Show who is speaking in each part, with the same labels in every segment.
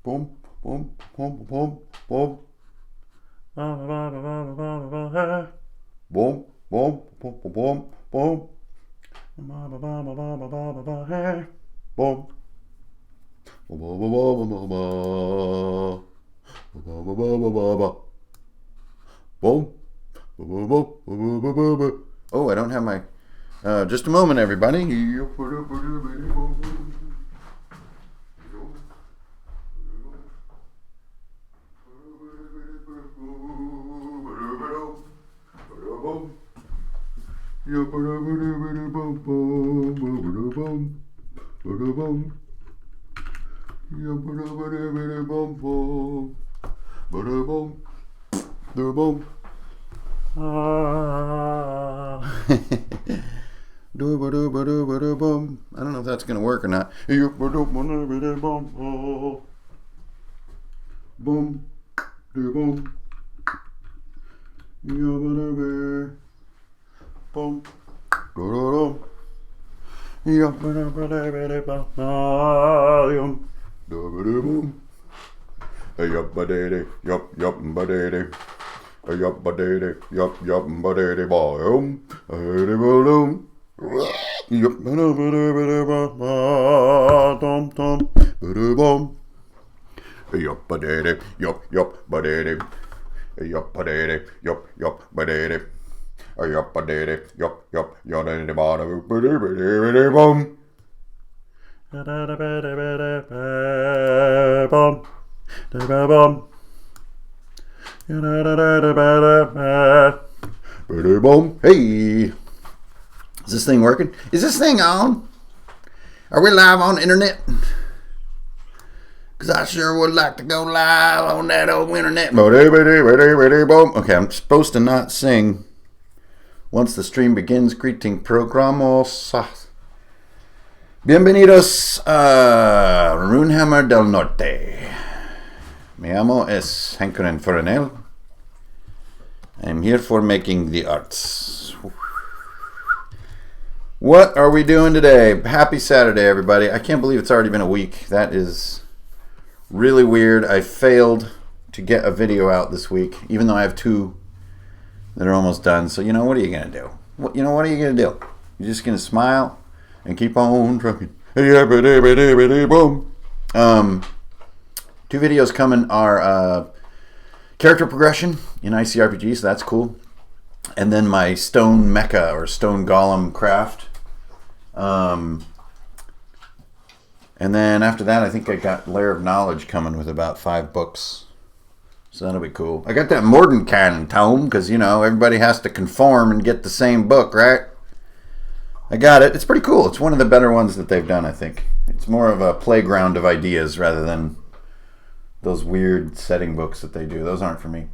Speaker 1: Boom, boom, boom, boom, boom. Boom, boom, boom, boom, boom, boom. Boom. Boom. Oh, I don't have my. Just a moment, everybody. I don't know if that's gonna work or not. Boom, boom, boom, yup, badady, yup, yup, badady. Yup, badady, yup, yup, badady, boom, badady, boom. Yup, badady, tom, tom, badady, boom. Yup, badady, yup, yup, badady. Yup, badady, yup, yup, badady. Yup, badady, yup, yup, yodady, badady, badady, boom. Boom. Boom. Hey, is this thing working? Is this thing on? Are we live on the internet? Because I sure would like to go live on that old internet. Okay, I'm supposed to not sing once the stream begins. Greeting programos. Bienvenidos a Runehammer del Norte. Mi amo es Hankonen Forenel. I'm here for making the arts. What are we doing today? Happy Saturday, everybody. I can't believe it's already been a week. That is really weird. I failed to get a video out this week, even though I have 2 that are almost done. So, what are you going to do? What are you going to do? You're just going to smile and keep on trucking. Boom. 2 videos coming are character progression in ICRPG, so that's cool. And then my stone mecha or stone golem craft. And then after that, I think I got Lair of Knowledge coming with about 5 books. So that'll be cool. I got that Mordenkainen tome because, everybody has to conform and get the same book, right? I got it. It's pretty cool. It's one of the better ones that they've done, I think. It's more of a playground of ideas rather than those weird setting books that they do. Those aren't for me.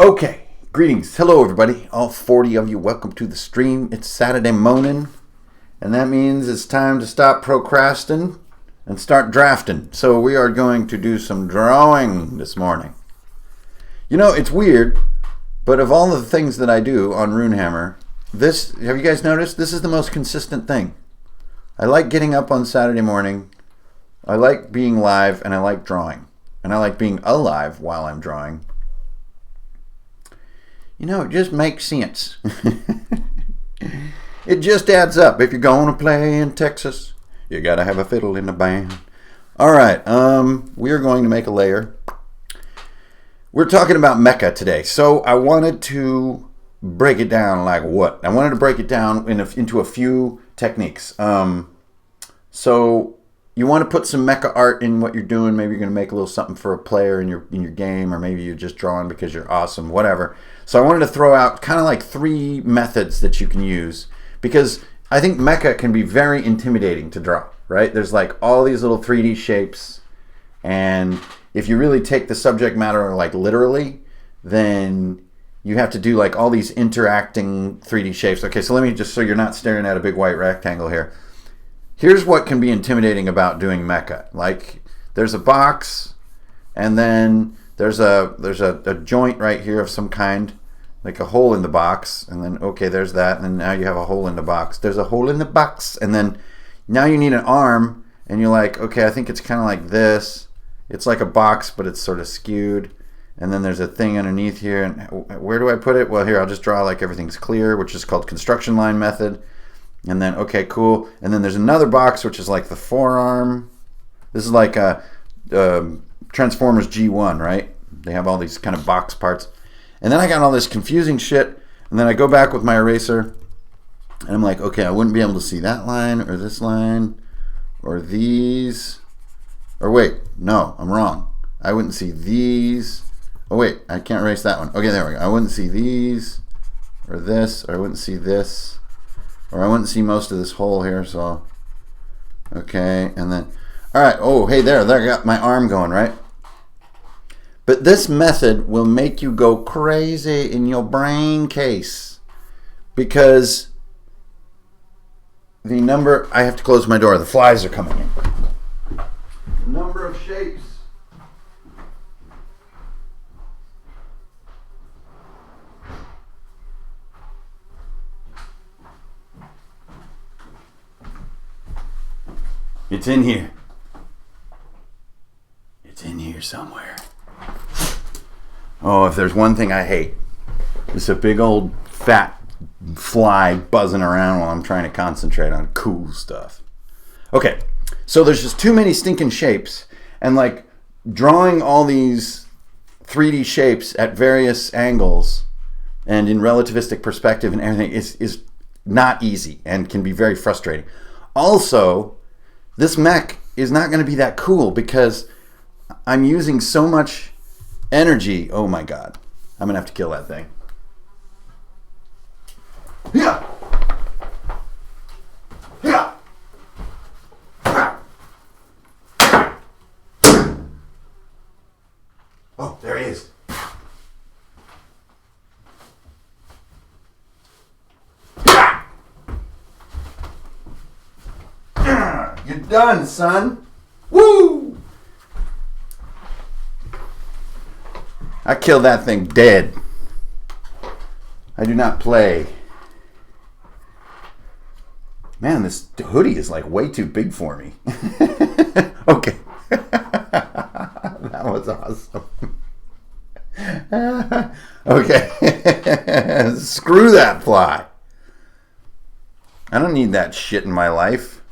Speaker 1: Okay. Greetings. Hello, everybody. All 40 of you. Welcome to the stream. It's Saturday morning. And that means it's time to stop procrastinating and start drafting. So we are going to do some drawing this morning. It's weird, but of all the things that I do on Runehammer, have you guys noticed? This is the most consistent thing. I like getting up on Saturday morning. I like being live, and I like drawing. And I like being alive while I'm drawing. It just makes sense. It just adds up. If you're going to play in Texas, you got to have a fiddle in the band. All right, we are going to make a layer. We're talking about Mecha today. So I wanted to break it down like what? I wanted to break it down into a few techniques. So you want to put some mecha art in what you're doing. Maybe you're going to make a little something for a player in your game, or maybe you're just drawing because you're awesome, whatever. So I wanted to throw out kind of like 3 methods that you can use, because I think mecha can be very intimidating to draw, right? There's like all these little 3D shapes, and if you really take the subject matter like literally, then you have to do like all these interacting 3D shapes. Okay, so let me just, so you're not staring at a big white rectangle here. Here's what can be intimidating about doing mecha. Like, there's a box, and then there's a joint right here of some kind, like a hole in the box, and then, okay, there's that, and then now you have a hole in the box. There's a hole in the box, and then now you need an arm, and you're like, okay, I think it's kind of like this, It's like a box, but it's sort of skewed. And then there's a thing underneath here. And where do I put it? Well, here, I'll just draw like everything's clear, which is called construction line method. And then, okay, cool. And then there's another box, which is like the forearm. This is like a Transformers G1, right? They have all these kind of box parts. And then I got all this confusing shit. And then I go back with my eraser. And I'm like, okay, I wouldn't be able to see that line or this line or these. Or wait, no, I'm wrong. I wouldn't see these. Oh wait, I can't erase that one. Okay, there we go. I wouldn't see these or this, or I wouldn't see this, or I wouldn't see most of this hole here, so okay, and then all right, oh hey, there I got my arm going, right? But this method will make you go crazy in your brain case, because the number, I have to close my door, the flies are coming in. The number of shapes. It's in here. It's in here somewhere. Oh, if there's one thing I hate, it's a big old fat fly buzzing around while I'm trying to concentrate on cool stuff. Okay, so there's just too many stinking shapes, and like drawing all these 3D shapes at various angles and in relativistic perspective and everything is not easy and can be very frustrating. Also, this mech is not going to be that cool because I'm using so much energy. Oh my god. I'm going to have to kill that thing. Yeah. Yeah. Oh, there he is. You're done, son. Woo! I killed that thing dead. I do not play. Man, this hoodie is like way too big for me. Okay. That was awesome. Okay. Screw that fly. I don't need that shit in my life.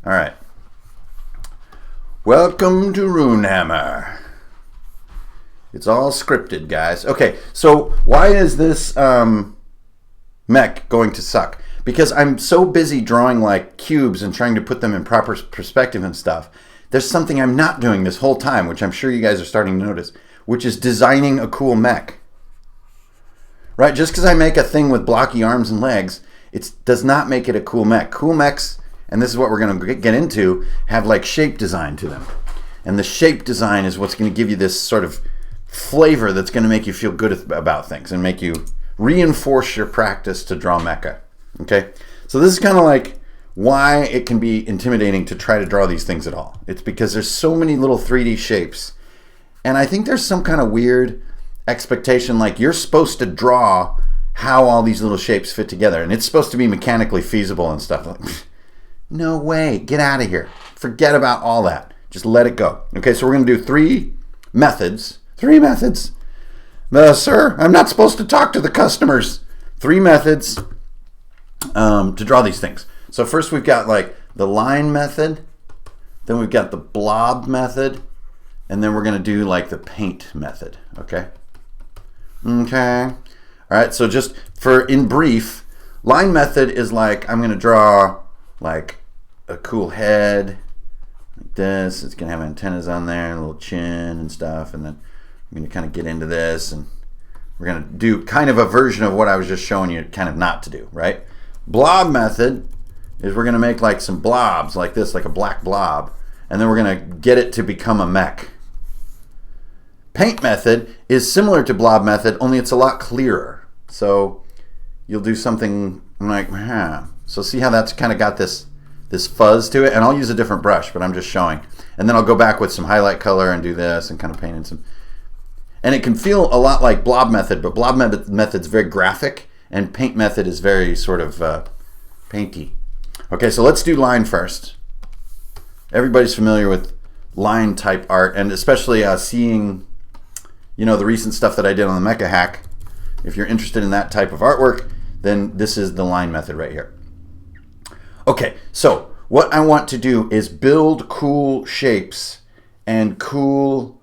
Speaker 1: All right. Welcome to Runehammer. It's all scripted, guys. Okay, so why is this mech going to suck? Because I'm so busy drawing like cubes and trying to put them in proper perspective and stuff. There's something I'm not doing this whole time, which I'm sure you guys are starting to notice, which is designing a cool mech. Right? Just because I make a thing with blocky arms and legs, it does not make it a cool mech. Cool mechs, and this is what we're going to get into, have like shape design to them. And the shape design is what's going to give you this sort of flavor that's going to make you feel good about things and make you reinforce your practice to draw mecha. Okay? So this is kind of like why it can be intimidating to try to draw these things at all. It's because there's so many little 3D shapes. And I think there's some kind of weird expectation, like you're supposed to draw how all these little shapes fit together. And it's supposed to be mechanically feasible and stuff. Like, no way. Get out of here. Forget about all that. Just let it go. Okay, so we're going to do 3 methods. 3 methods. Sir, I'm not supposed to talk to the customers. 3 methods to draw these things. So first we've got like the line method. Then we've got the blob method. And then we're going to do like the paint method. Okay? Okay. All right, so just for in brief, line method is like I'm going to draw like a cool head like this. It's going to have antennas on there, a little chin and stuff. And then I'm going to kind of get into this, and we're going to do kind of a version of what I was just showing you kind of not to do, right? Blob method is we're going to make like some blobs like this, like a black blob, and then we're going to get it to become a mech. Paint method is similar to blob method, only it's a lot clearer. So you'll do something like, so see how that's kind of got this fuzz to it? And I'll use a different brush, but I'm just showing. And then I'll go back with some highlight color and do this and kind of paint in some. And it can feel a lot like blob method, but blob method's very graphic, and paint method is very sort of painty. Okay, so let's do line first. Everybody's familiar with line type art, and especially seeing, you know, the recent stuff that I did on the Mecha hack. If you're interested in that type of artwork, then this is the line method right here. Okay, so what I want to do is build cool shapes and cool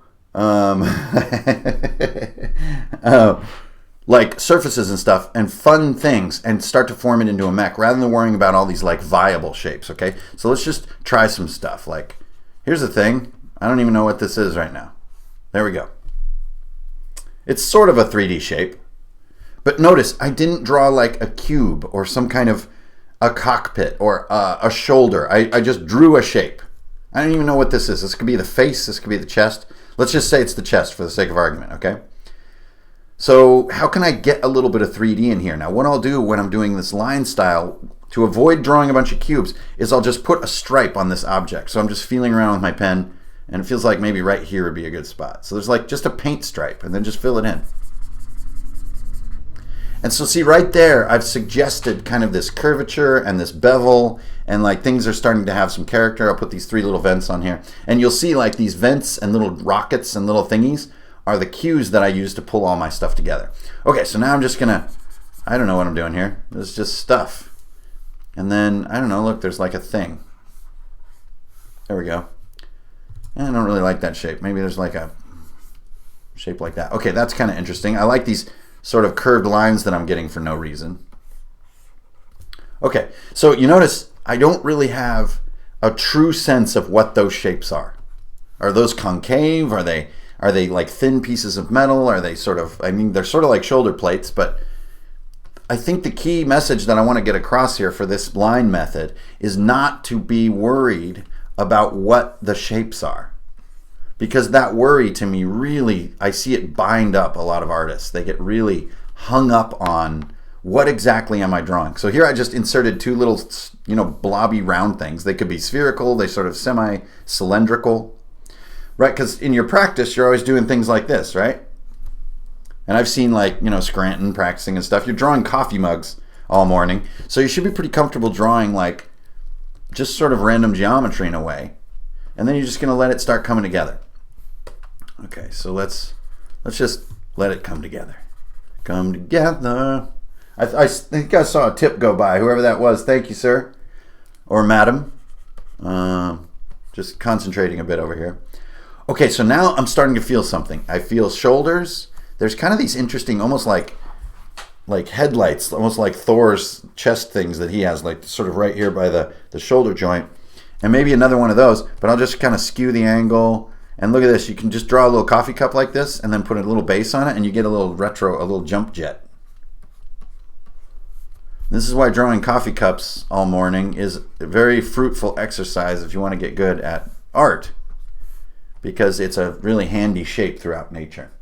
Speaker 1: like surfaces and stuff and fun things, and start to form it into a mech rather than worrying about all these like viable shapes. Okay, so let's just try some stuff. Like, here's the thing, I don't even know what this is right now. There we go. It's sort of a 3D shape, but notice I didn't draw like a cube or some kind of a cockpit or a shoulder. I just drew a shape. I don't even know what this is. This could be the face, this could be the chest. Let's just say it's the chest for the sake of argument, okay? So how can I get a little bit of 3D in here? Now what I'll do when I'm doing this line style, to avoid drawing a bunch of cubes, is I'll just put a stripe on this object. So I'm just feeling around with my pen, and it feels like maybe right here would be a good spot. So there's like just a paint stripe, and then just fill it in. And so see right there, I've suggested kind of this curvature and this bevel, and like things are starting to have some character. I'll put these 3 little vents on here, and you'll see like these vents and little rockets and little thingies are the cues that I use to pull all my stuff together. Okay, so now I'm just gonna, I don't know what I'm doing here. This is just stuff. And then, I don't know, look, there's like a thing. There we go. I don't really like that shape. Maybe there's like a shape like that. Okay, that's kind of interesting. I like these sort of curved lines that I'm getting for no reason. Okay, so you notice I don't really have a true sense of what those shapes are. Are those concave? Are they like thin pieces of metal? Are they sort of, I mean, they're sort of like shoulder plates, but I think the key message that I want to get across here for this line method is not to be worried about what the shapes are. Because that worry to me really, I see it bind up a lot of artists. They get really hung up on what exactly am I drawing. So here I just inserted 2 little, you know, blobby round things. They could be spherical, they sort of semi-cylindrical, right? Because in your practice, you're always doing things like this, right? And I've seen like, you know, Scranton practicing and stuff. You're drawing coffee mugs all morning. So you should be pretty comfortable drawing like just sort of random geometry in a way. And then you're just going to let it start coming together. Okay, so let's just let it come together. Come together. I think I saw a tip go by. Whoever that was, thank you, sir. Or madam. Just concentrating a bit over here. Okay, so now I'm starting to feel something. I feel shoulders. There's kind of these interesting, almost like headlights, almost like Thor's chest things that he has, like sort of right here by the shoulder joint. And maybe another one of those, but I'll just kind of skew the angle. And look at this, you can just draw a little coffee cup like this and then put a little base on it, and you get a little retro, a little jump jet. This is why drawing coffee cups all morning is a very fruitful exercise if you want to get good at art, because it's a really handy shape throughout nature.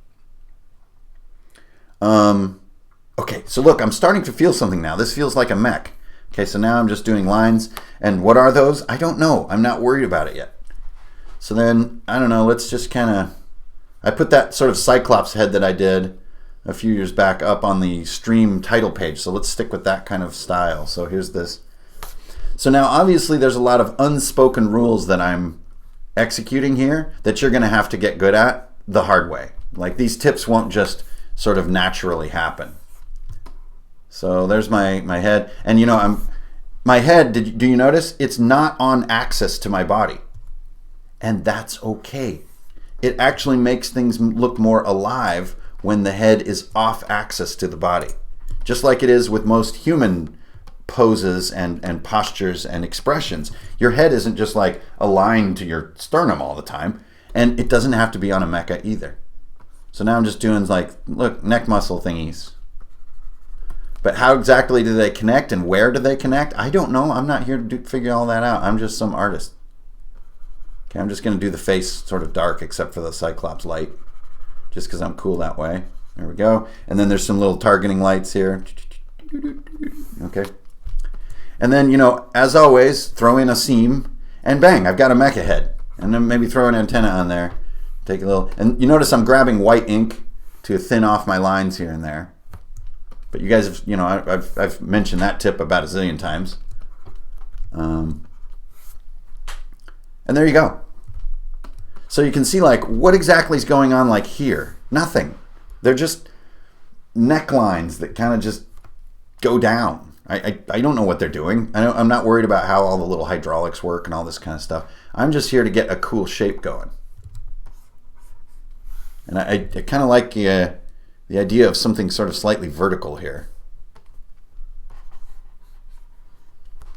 Speaker 1: Okay, so look, I'm starting to feel something now. This feels like a mech. Okay, so now I'm just doing lines. And what are those? I don't know. I'm not worried about it yet. So then, I don't know, let's just kind of, I put that sort of Cyclops head that I did a few years back up on the stream title page. So let's stick with that kind of style. So here's this. So now obviously there's a lot of unspoken rules that I'm executing here that you're going to have to get good at the hard way. Like these tips won't just sort of naturally happen. So there's my head. And you know, my head, do you notice? It's not on axis to my body. And that's okay. It actually makes things look more alive when the head is off axis to the body. Just like it is with most human poses and postures and expressions. Your head isn't just like aligned to your sternum all the time. And it doesn't have to be on a mecha either. So now I'm just doing like, look, neck muscle thingies. But how exactly do they connect and where do they connect? I don't know. I'm not here to figure all that out. I'm just some artist. Okay, I'm just going to do the face sort of dark except for the Cyclops light, just because I'm cool that way. There we go. And then there's some little targeting lights here. Okay. And then, you know, as always, throw in a seam, and bang, I've got a mecha head. And then maybe throw an antenna on there. Take a little, and you notice I'm grabbing white ink to thin off my lines here and there. But you guys have, you know, I've mentioned that tip about a zillion times. And there you go. So you can see like what exactly is going on like here. Nothing. They're just necklines that kind of just go down. I don't know what they're doing. I'm not worried about how all the little hydraulics work and all this kind of stuff. I'm just here to get a cool shape going. And I kind of like the idea of something sort of slightly vertical here.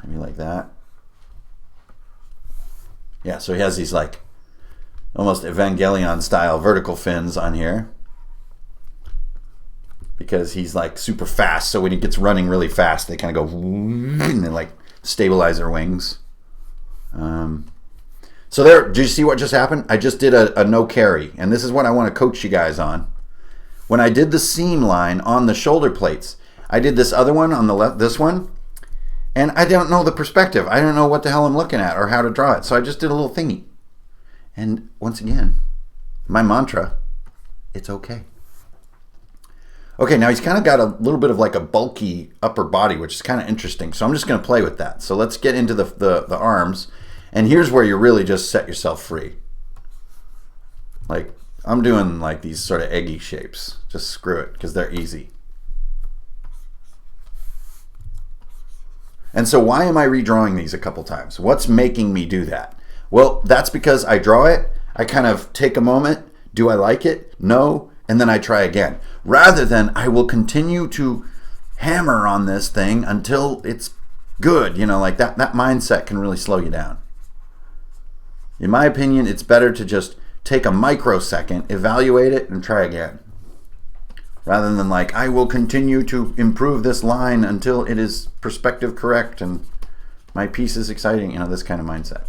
Speaker 1: Maybe like that. Yeah, so he has these like almost Evangelion style vertical fins on here. Because he's like super fast, so when he gets running really fast, they kind of go and they like stabilize their wings. So there, did you see what just happened? I just did a no carry, and this is what I want to coach you guys on. When I did the seam line on the shoulder plates, I did this other one on the left, this one, and I don't know the perspective. I don't know what the hell I'm looking at or how to draw it, so I just did a little thingy. And once again, my mantra, it's okay. Okay, now he's kind of got a little bit of like a bulky upper body, which is kind of interesting. So I'm just going to play with that. So let's get into the arms. And here's where you really just set yourself free. Like, I'm doing like these sort of eggy shapes. Just screw it, because they're easy. And so why am I redrawing these a couple times? What's making me do that? Well, that's because I draw it. I kind of take a moment. Do I like it? No. And then I try again. Rather than I will continue to hammer on this thing until it's good. You know, like that mindset can really slow you down. In my opinion, it's better to just take a microsecond, evaluate it, and try again. Rather than like, I will continue to improve this line until it is perspective correct and my piece is exciting. You know, this kind of mindset.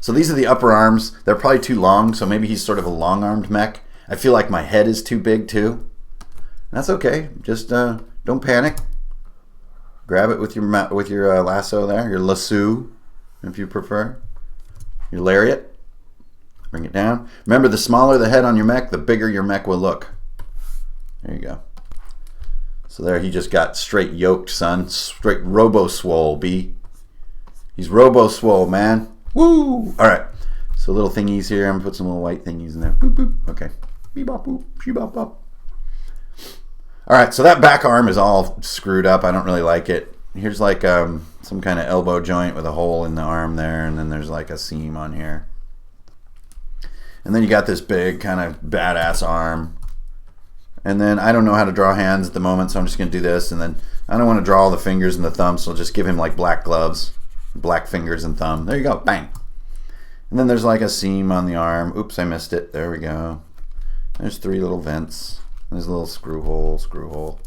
Speaker 1: So these are the upper arms. They're probably too long, so maybe he's sort of a long-armed mech. I feel like my head is too big too. That's okay. Just don't panic. Grab it with your lasso there, your lasso, if you prefer. Your lariat. Bring it down. Remember, the smaller the head on your mech, the bigger your mech will look. There you go. So there, he just got straight yoked, son. Straight robo-swole, B. He's robo-swole, man. Woo! All right. So little thingies here. I'm going to put some little white thingies in there. Boop, boop. Okay. Bebop, boop. Shebop, bop. All right. So that back arm is all screwed up. I don't really like it. Here's like some kind of elbow joint with a hole in the arm there. And then there's like a seam on here. And then you got this big kind of badass arm. And then I don't know how to draw hands at the moment, so I'm just going to do this. And then I don't want to draw all the fingers and the thumb, so I'll just give him like black gloves, black fingers and thumb. There you go. Bang. And then there's like a seam on the arm. Oops, I missed it. There we go. There's 3 little vents. There's a little screw hole, screw hole.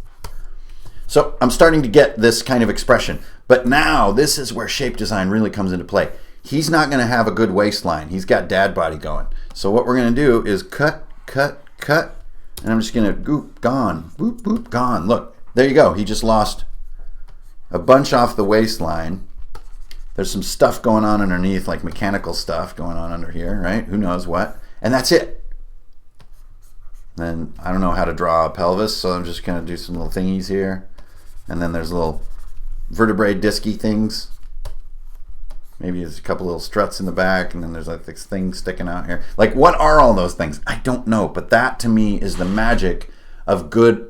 Speaker 1: So I'm starting to get this kind of expression. But now this is where shape design really comes into play. He's not going to have a good waistline. He's got dad body going. So what we're going to do is cut, cut, cut. And I'm just going to goop, gone, boop, boop, gone. Look, there you go. He just lost a bunch off the waistline. There's some stuff going on underneath, like mechanical stuff going on under here, right? Who knows what? And that's it. Then I don't know how to draw a pelvis, so I'm just going to do some little thingies here. And then there's little vertebrae disky things. Maybe there's a couple little struts in the back, and then there's like this thing sticking out here. Like, what are all those things? I don't know, but that to me is the magic of good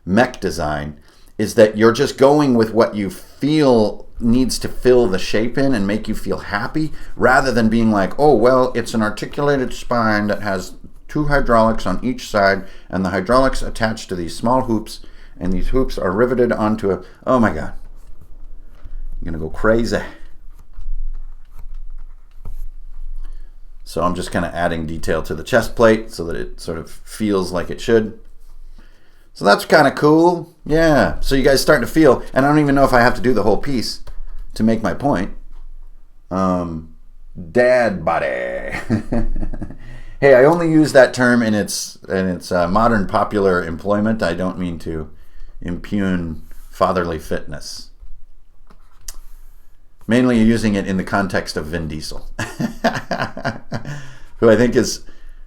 Speaker 1: mech design, is that you're just going with what you feel needs to fill the shape in and make you feel happy, rather than being like, oh, well, it's an articulated spine that has 2 hydraulics on each side, and the hydraulics attached to these small hoops, and these hoops are riveted onto a, oh my God, you're gonna go crazy. So I'm just kind of adding detail to the chest plate so that it sort of feels like it should. So that's kind of cool. Yeah. So you guys starting to feel, and I don't even know if I have to do the whole piece to make my point. Dad body. Hey, I only use that term in its modern popular employment. I don't mean to impugn fatherly fitness. Mainly using it in the context of Vin Diesel, who I think is,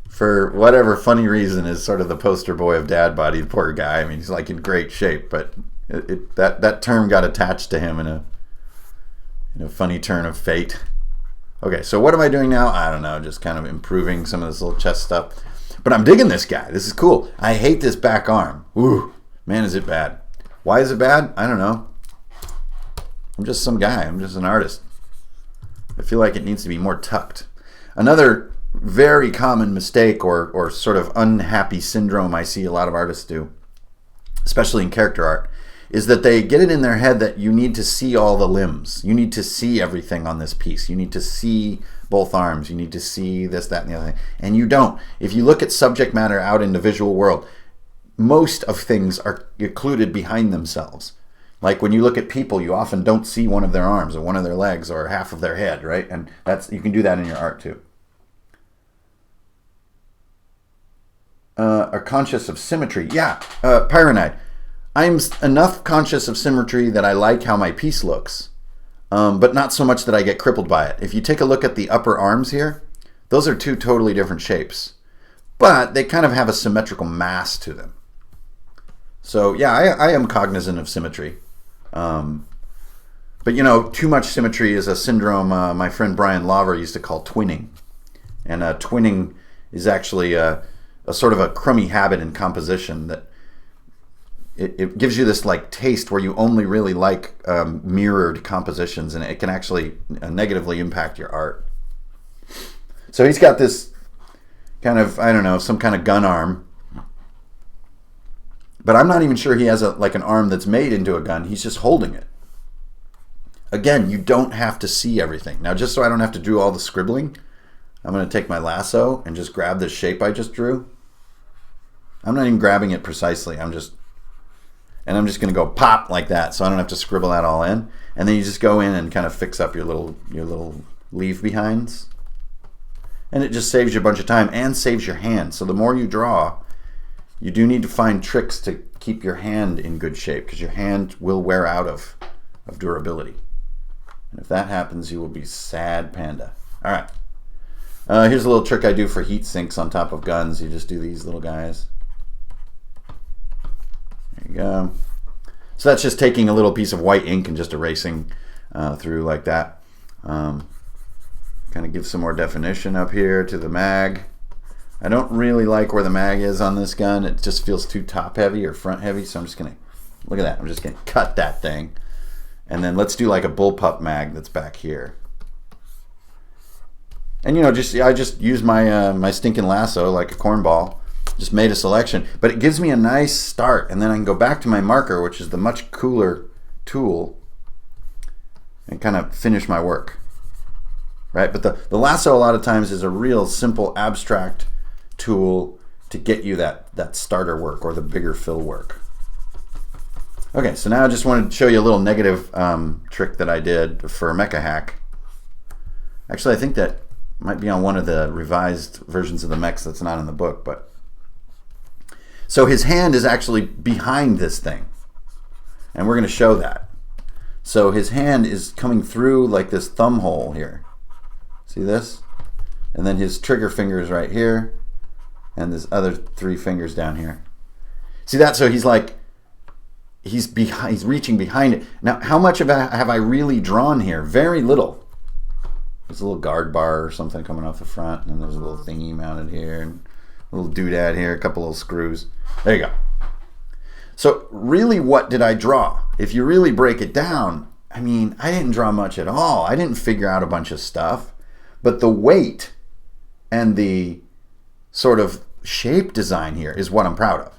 Speaker 1: for whatever funny reason, is sort of the poster boy of dad body. Poor guy. I mean, he's like in great shape, but that term got attached to him in a funny turn of fate. Okay, so what am I doing now? I don't know, just kind of improving some of this little chest stuff. But I'm digging this guy. This is cool. I hate this back arm. Ooh, man, is it bad. Why is it bad? I don't know. I'm just some guy. I'm just an artist. I feel like it needs to be more tucked. Another very common mistake or sort of unhappy syndrome I see a lot of artists do, especially in character art, is that they get it in their head that you need to see all the limbs. You need to see everything on this piece. You need to see both arms. You need to see this, that, and the other thing. And you don't. If you look at subject matter out in the visual world, most of things are occluded behind themselves. Like when you look at people, you often don't see one of their arms or one of their legs or half of their head, right? And you can do that in your art too. Are conscious of symmetry. Yeah, Pyronide. I'm enough conscious of symmetry that I like how my piece looks, but not so much that I get crippled by it. If you take a look at the upper arms here, those are two totally different shapes, but they kind of have a symmetrical mass to them. So yeah, I am cognizant of symmetry. But you know, too much symmetry is a syndrome my friend Brian Laver used to call twinning. And twinning is actually a sort of a crummy habit in composition that it gives you this like taste where you only really like mirrored compositions, and it can actually negatively impact your art. So he's got this kind of, I don't know, some kind of gun arm. But I'm not even sure he has like an arm that's made into a gun. He's just holding it. Again, you don't have to see everything. Now, just so I don't have to do all the scribbling, I'm going to take my lasso and just grab this shape I just drew. I'm not even grabbing it precisely. I'm just going to go pop like that, so I don't have to scribble that all in. And then you just go in and kind of fix up your little leave behinds. And it just saves you a bunch of time and saves your hand. So the more you draw, you do need to find tricks to keep your hand in good shape, because your hand will wear out of durability. And if that happens, you will be sad panda. All right. Here's a little trick I do for heat sinks on top of guns. You just do these little guys. There you go. So that's just taking a little piece of white ink and just erasing through like that. Kind of give some more definition up here to the mag. I don't really like where the mag is on this gun. It just feels too top heavy or front heavy, so I'm just going to, look at that, I'm just going to cut that thing. And then let's do like a bullpup mag that's back here. And you know, I just use my my stinking lasso like a cornball. Just made a selection, but it gives me a nice start, and then I can go back to my marker, which is the much cooler tool, and kind of finish my work. Right? But the lasso a lot of times is a real simple abstract tool to get you that starter work or the bigger fill work. Okay, so now I just wanted to show you a little negative trick that I did for Mecha Hack. Actually, I think that might be on one of the revised versions of the mechs that's not in the book. But so his hand is actually behind this thing, and we're going to show that. So his hand is coming through like this thumb hole here. See this? And then his trigger finger is right here, and this other three fingers down here. See that? So he's like, he's reaching behind it. Now, how much have I really drawn here? Very little. There's a little guard bar or something coming off the front, and then there's a little thingy mounted here, and a little doodad here, a couple little screws. There you go. So really, what did I draw? If you really break it down, I mean, I didn't draw much at all. I didn't figure out a bunch of stuff. But the weight and the sort of shape design here is what I'm proud of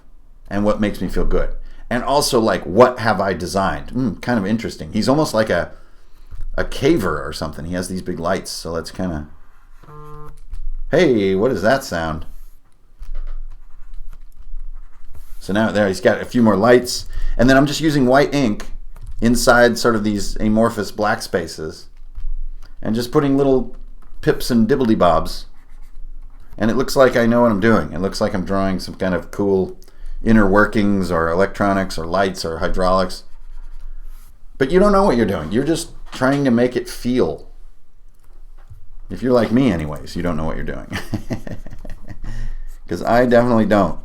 Speaker 1: and what makes me feel good. And also, like, what have I designed? Kind of interesting. He's almost like a caver or something. He has these big lights. So let's kind of... Hey, what does that sound? So now there, he's got a few more lights. And then I'm just using white ink inside sort of these amorphous black spaces and just putting little pips and dibbly bobs. And it looks like I know what I'm doing. It looks like I'm drawing some kind of cool inner workings or electronics or lights or hydraulics. But you don't know what you're doing. You're just trying to make it feel. If you're like me anyways, you don't know what you're doing. Because I definitely don't.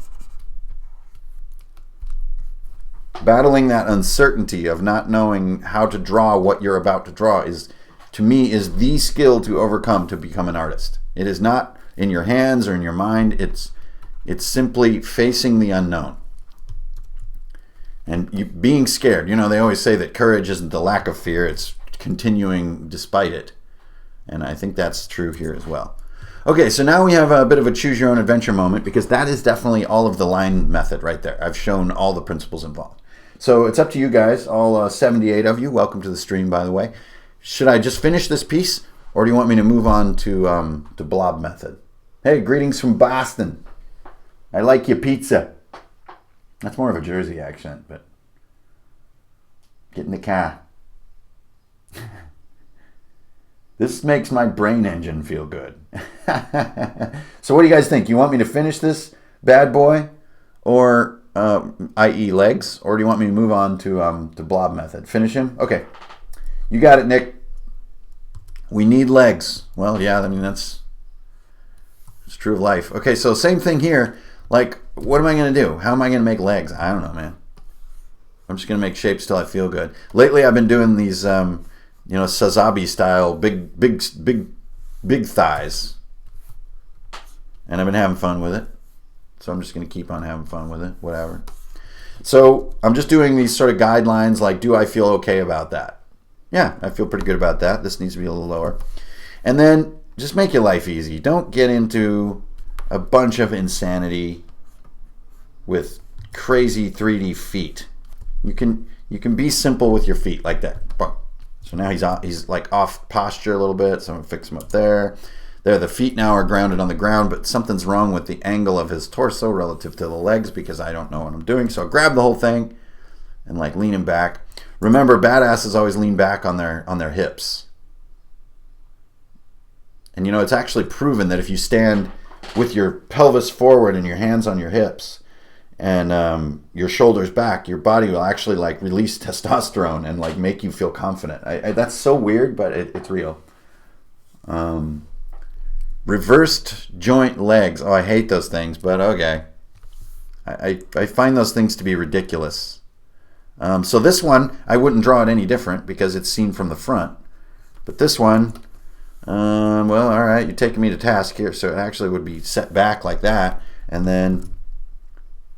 Speaker 1: Battling that uncertainty of not knowing how to draw what you're about to draw is to me, is the skill to overcome to become an artist. It is not in your hands or in your mind. It's simply facing the unknown. And being scared. You know, they always say that courage isn't the lack of fear, it's continuing despite it. And I think that's true here as well. Okay, so now we have a bit of a choose your own adventure moment, because that is definitely all of the line method right there. I've shown all the principles involved. So it's up to you guys, all 78 of you. Welcome to the stream, by the way. Should I just finish this piece, or do you want me to move on to Blob Method? Hey, greetings from Boston. I like your pizza. That's more of a Jersey accent, but get in the car. This makes my brain engine feel good. So what do you guys think? You want me to finish this bad boy, or i.e. legs, or do you want me to move on to Blob Method? Finish him? Okay. You got it, Nick. We need legs. Well, yeah, I mean, it's true of life. Okay, so same thing here. Like, what am I going to do? How am I going to make legs? I don't know, man. I'm just going to make shapes till I feel good. Lately, I've been doing these, Sazabi style, big thighs. And I've been having fun with it. So I'm just going to keep on having fun with it, whatever. So I'm just doing these sort of guidelines, like, do I feel okay about that? Yeah, I feel pretty good about that. This needs to be a little lower. And then just make your life easy. Don't get into a bunch of insanity with crazy 3D feet. You can be simple with your feet like that. So now he's like off posture a little bit, so I'm gonna fix him up there. There, the feet now are grounded on the ground, but something's wrong with the angle of his torso relative to the legs, because I don't know what I'm doing. So I'll grab the whole thing and like lean him back. Remember, badasses always lean back on their hips. And you know, it's actually proven that if you stand with your pelvis forward and your hands on your hips and your shoulders back, your body will actually like release testosterone and like make you feel confident. That's so weird, but it's real. Reversed joint legs. Oh, I hate those things, but okay. I find those things to be ridiculous. So this one, I wouldn't draw it any different because it's seen from the front. But this one, well, all right, you're taking me to task here. So it actually would be set back like that, and then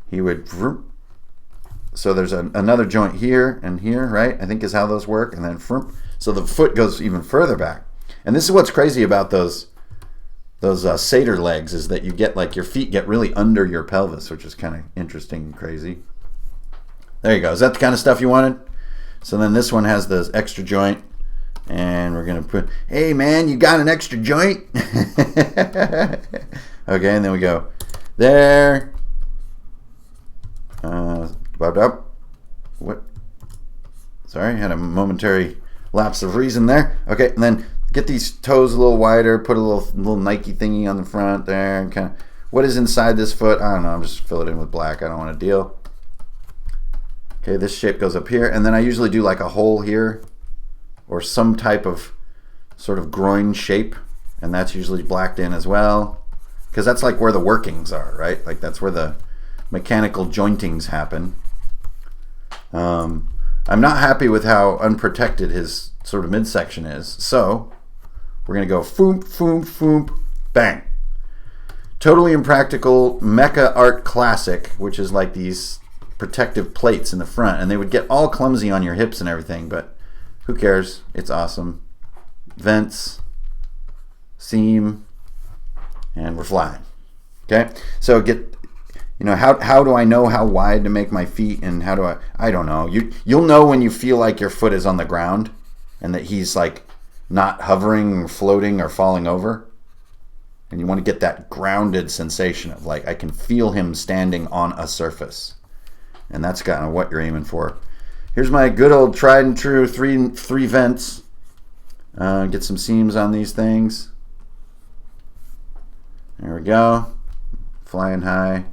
Speaker 1: he would. So there's another joint here and here, right? I think is how those work, and then so the foot goes even further back. And this is what's crazy about those satyr legs, is that you get like your feet get really under your pelvis, which is kind of interesting and crazy. There you go. Is that the kind of stuff you wanted? So then this one has the extra joint. And we're going to put, hey man, you got an extra joint? Okay, and then we go there. What? Sorry, had a momentary lapse of reason there. Okay, and then get these toes a little wider, put a little Nike thingy on the front there. And kind of, what is inside this foot? I don't know, I'm just fill it in with black. I don't want to deal. Okay, this shape goes up here. And then I usually do like a hole here, or some type of sort of groin shape, and that's usually blacked in as well, because that's like where the workings are, right? Like that's where the mechanical jointings happen. I'm not happy with how unprotected his sort of midsection is, so we're gonna go foomp, foomp, foomp, bang. Totally impractical Mecha art classic, which is like these protective plates in the front, and they would get all clumsy on your hips and everything, but who cares? It's awesome. Vents, seam, and we're flying. Okay? So how do I know how wide to make my feet, and how do I don't know. You'll know when you feel like your foot is on the ground and that he's like not hovering, floating, or falling over. And you want to get that grounded sensation of like, I can feel him standing on a surface. And that's kind of what you're aiming for. Here's my good old tried and true three vents. Get some seams on these things. There we go. Flying high.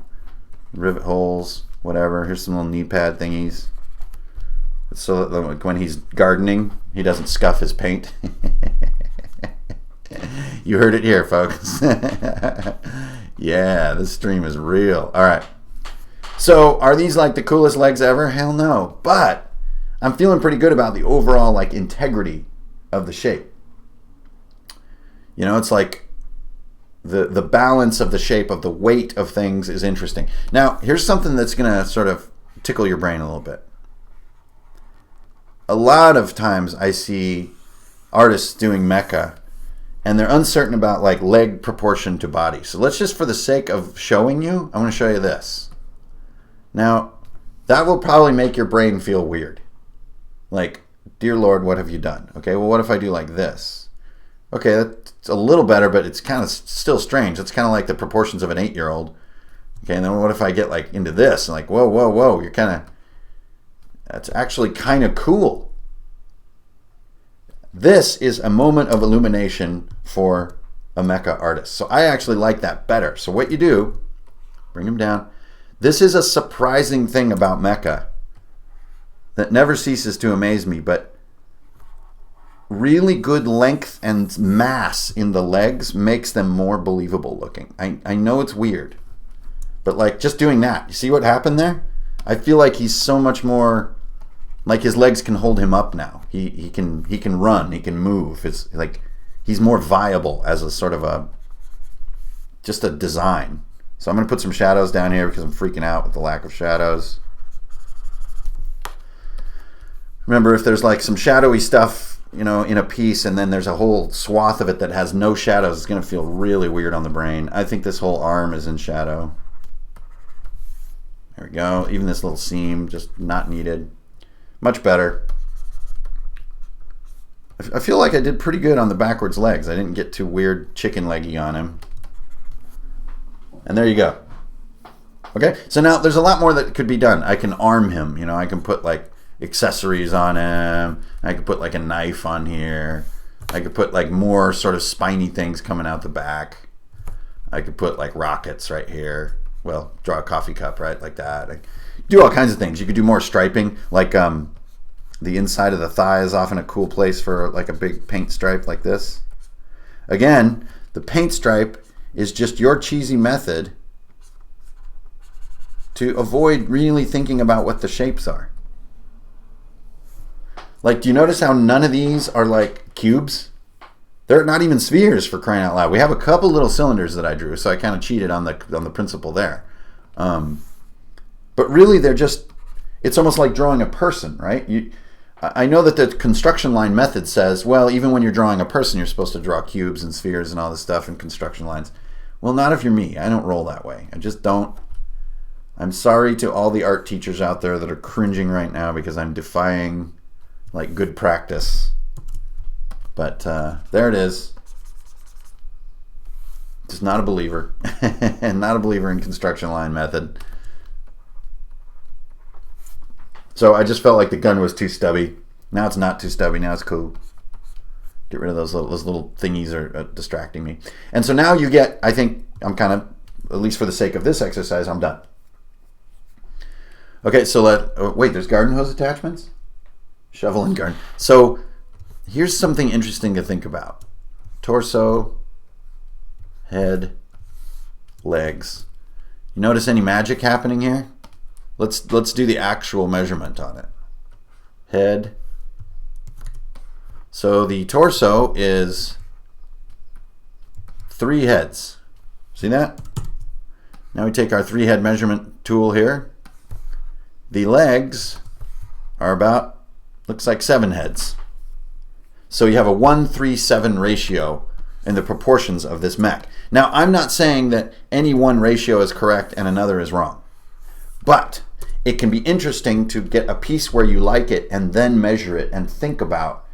Speaker 1: Rivet holes. Whatever. Here's some little knee pad thingies. So that when he's gardening, he doesn't scuff his paint. You heard it here, folks. Yeah, this stream is real. All right. So are these like the coolest legs ever? Hell no. But I'm feeling pretty good about the overall like integrity of the shape. You know, it's like the balance of the shape of the weight of things is interesting. Now, here's something that's going to sort of tickle your brain a little bit. A lot of times I see artists doing mecha, and they're uncertain about like leg proportion to body. So let's just, for the sake of showing you, I want to show you this. Now, that will probably make your brain feel weird. Like, dear Lord, what have you done? Okay, well, what if I do like this? Okay, that's a little better, but it's kind of still strange. It's kind of like the proportions of an 8-year-old. Okay, and then what if I get like into this? And like, whoa, whoa, whoa, you're kind of, that's actually kind of cool. This is a moment of illumination for a mecha artist. So I actually like that better. So what you do, bring him down. This is a surprising thing about mecha that never ceases to amaze me, but really good length and mass in the legs makes them more believable looking. I know it's weird, but like just doing that, you see what happened there? I feel like he's so much more, like his legs can hold him up now. He can run, he can move. It's like he's more viable as a sort of just a design. So I'm going to put some shadows down here because I'm freaking out with the lack of shadows. Remember, if there's like some shadowy stuff, you know, in a piece, and then there's a whole swath of it that has no shadows, it's going to feel really weird on the brain. I think this whole arm is in shadow. There we go. Even this little seam, just not needed. Much better. I feel like I did pretty good on the backwards legs. I didn't get too weird chicken leggy on him. And there you go. Okay, so now there's a lot more that could be done. I can arm him. You know, I can put like accessories on him. I could put like a knife on here. I could put like more sort of spiny things coming out the back. I could put like rockets right here. Well, draw a coffee cup, right? Like that. I do all kinds of things. You could do more striping. Like the inside of the thigh is often a cool place for like a big paint stripe like this. Again, the paint stripe is just your cheesy method to avoid really thinking about what the shapes are. Like, do you notice how none of these are like cubes? They're not even spheres, for crying out loud. We have a couple little cylinders that I drew, so I kind of cheated on the principle there. But really, they're just, it's almost like drawing a person, right? I know that the construction line method says, well, even when you're drawing a person, you're supposed to draw cubes and spheres and all this stuff in construction lines. Well, not if you're me. I don't roll that way. I just don't. I'm sorry to all the art teachers out there that are cringing right now because I'm defying like good practice. But there it is. Just not a believer. And not a believer in construction line method. So I just felt like the gun was too stubby. Now it's not too stubby. Now it's cool. Get rid of those little thingies are distracting me. And so now you get, I think I'm kind of, at least for the sake of this exercise, I'm done. Okay, so wait, there's garden hose attachments? Shovel and garden. So here's something interesting to think about. Torso, head, legs. You notice any magic happening here? Let's do the actual measurement on it. Head. So the torso is 3 heads. See that? Now we take our 3-head measurement tool here. The legs are about, looks like 7 heads. So you have a 1:3:7 ratio in the proportions of this mech. Now I'm not saying that any one ratio is correct and another is wrong. But it can be interesting to get a piece where you like it and then measure it and think about,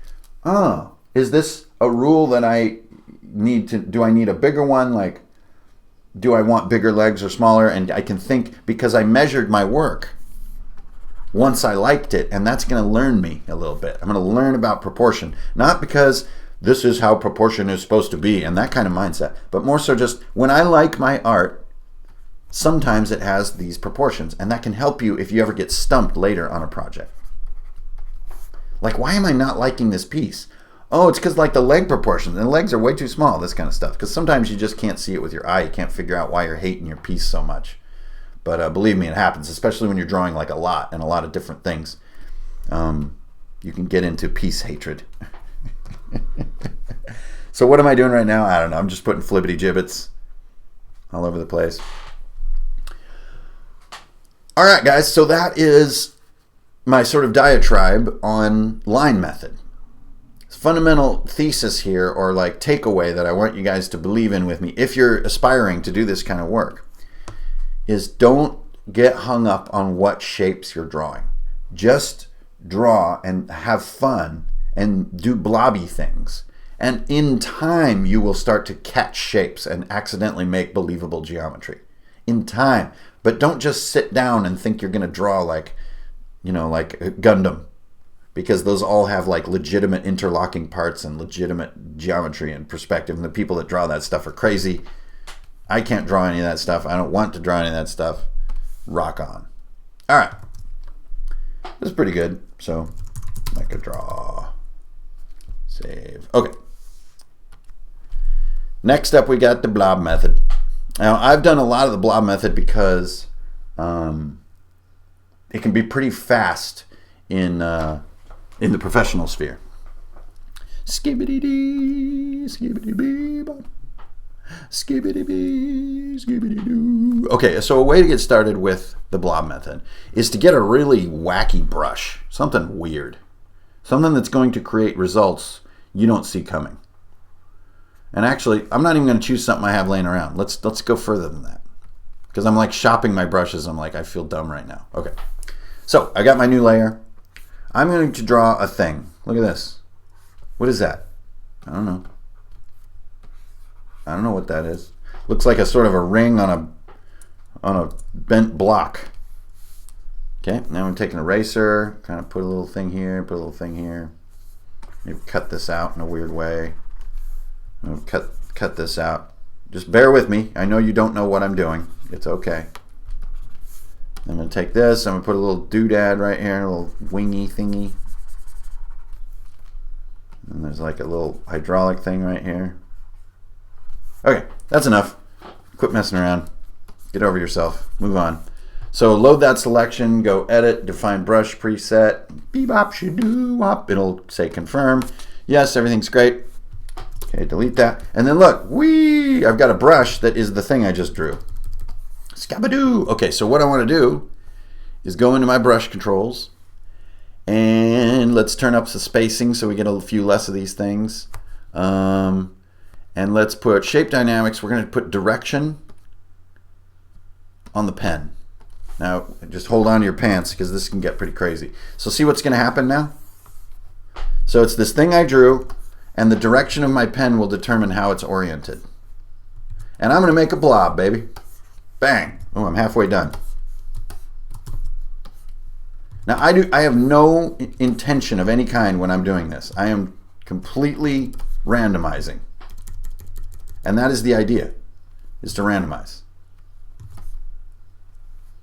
Speaker 1: oh, is this a rule that I need to, do I need a bigger one? Like, do I want bigger legs or smaller? And I can think, because I measured my work once I liked it, and that's going to learn me a little bit. I'm going to learn about proportion, not because this is how proportion is supposed to be and that kind of mindset, but more so just when I like my art, sometimes it has these proportions, and that can help you if you ever get stumped later on a project. Like, why am I not liking this piece? Oh, it's because like the leg proportions, and the legs are way too small, this kind of stuff. Because sometimes you just can't see it with your eye. You can't figure out why you're hating your piece so much. But believe me, it happens, especially when you're drawing like a lot and a lot of different things. You can get into piece hatred. So what am I doing right now? I don't know. I'm just putting flibbity gibbets all over the place. All right, guys. So that is my sort of diatribe on line method. Fundamental thesis here, or like takeaway that I want you guys to believe in with me, if you're aspiring to do this kind of work, is don't get hung up on what shapes you're drawing. Just draw and have fun and do blobby things. And in time, you will start to catch shapes and accidentally make believable geometry. In time. But don't just sit down and think you're going to draw like, you know, like Gundam. Because those all have like legitimate interlocking parts and legitimate geometry and perspective. And the people that draw that stuff are crazy. I can't draw any of that stuff. I don't want to draw any of that stuff. Rock on. All right. This is pretty good. So, make a draw. Save. Okay. Next up, we got the Blob Method. Now, I've done a lot of the Blob Method because it can be pretty fast in the professional sphere. Skibbity-dee, skibbity-bee-bop. Skibbity-bee, skibbity-doo. Okay, so a way to get started with the Blob Method is to get a really wacky brush. Something weird. Something that's going to create results you don't see coming. And actually, I'm not even going to choose something I have laying around. Let's go further than that. Because I'm like shopping my brushes. I'm like, I feel dumb right now. Okay. So, I got my new layer. I'm going to draw a thing. Look at this. What is that? I don't know. I don't know what that is. Looks like a sort of a ring on a bent block. Okay, now I'm taking an eraser, kind of put a little thing here, put a little thing here. Maybe cut this out in a weird way. I'm going to cut this out. Just bear with me. I know you don't know what I'm doing. It's okay. I'm going to take this. I'm going to put a little doodad right here, a little wingy thingy. And there's like a little hydraulic thing right here. Okay, that's enough. Quit messing around. Get over yourself. Move on. So load that selection, go edit, define brush preset, bebop shadoo wop. It'll say confirm. Yes, everything's great. Okay, delete that. And then look, whee! I've got a brush that is the thing I just drew. Scabadoo! Okay, so what I want to do is go into my brush controls and let's turn up the spacing so we get a few less of these things. And let's put shape dynamics. We're going to put direction on the pen. Now, just hold on to your pants because this can get pretty crazy. So see what's going to happen now? So it's this thing I drew, and the direction of my pen will determine how it's oriented. And I'm going to make a blob, baby. Bang. Oh, I'm halfway done. Now, I have no intention of any kind when I'm doing this. I am completely randomizing. And that is the idea, is to randomize.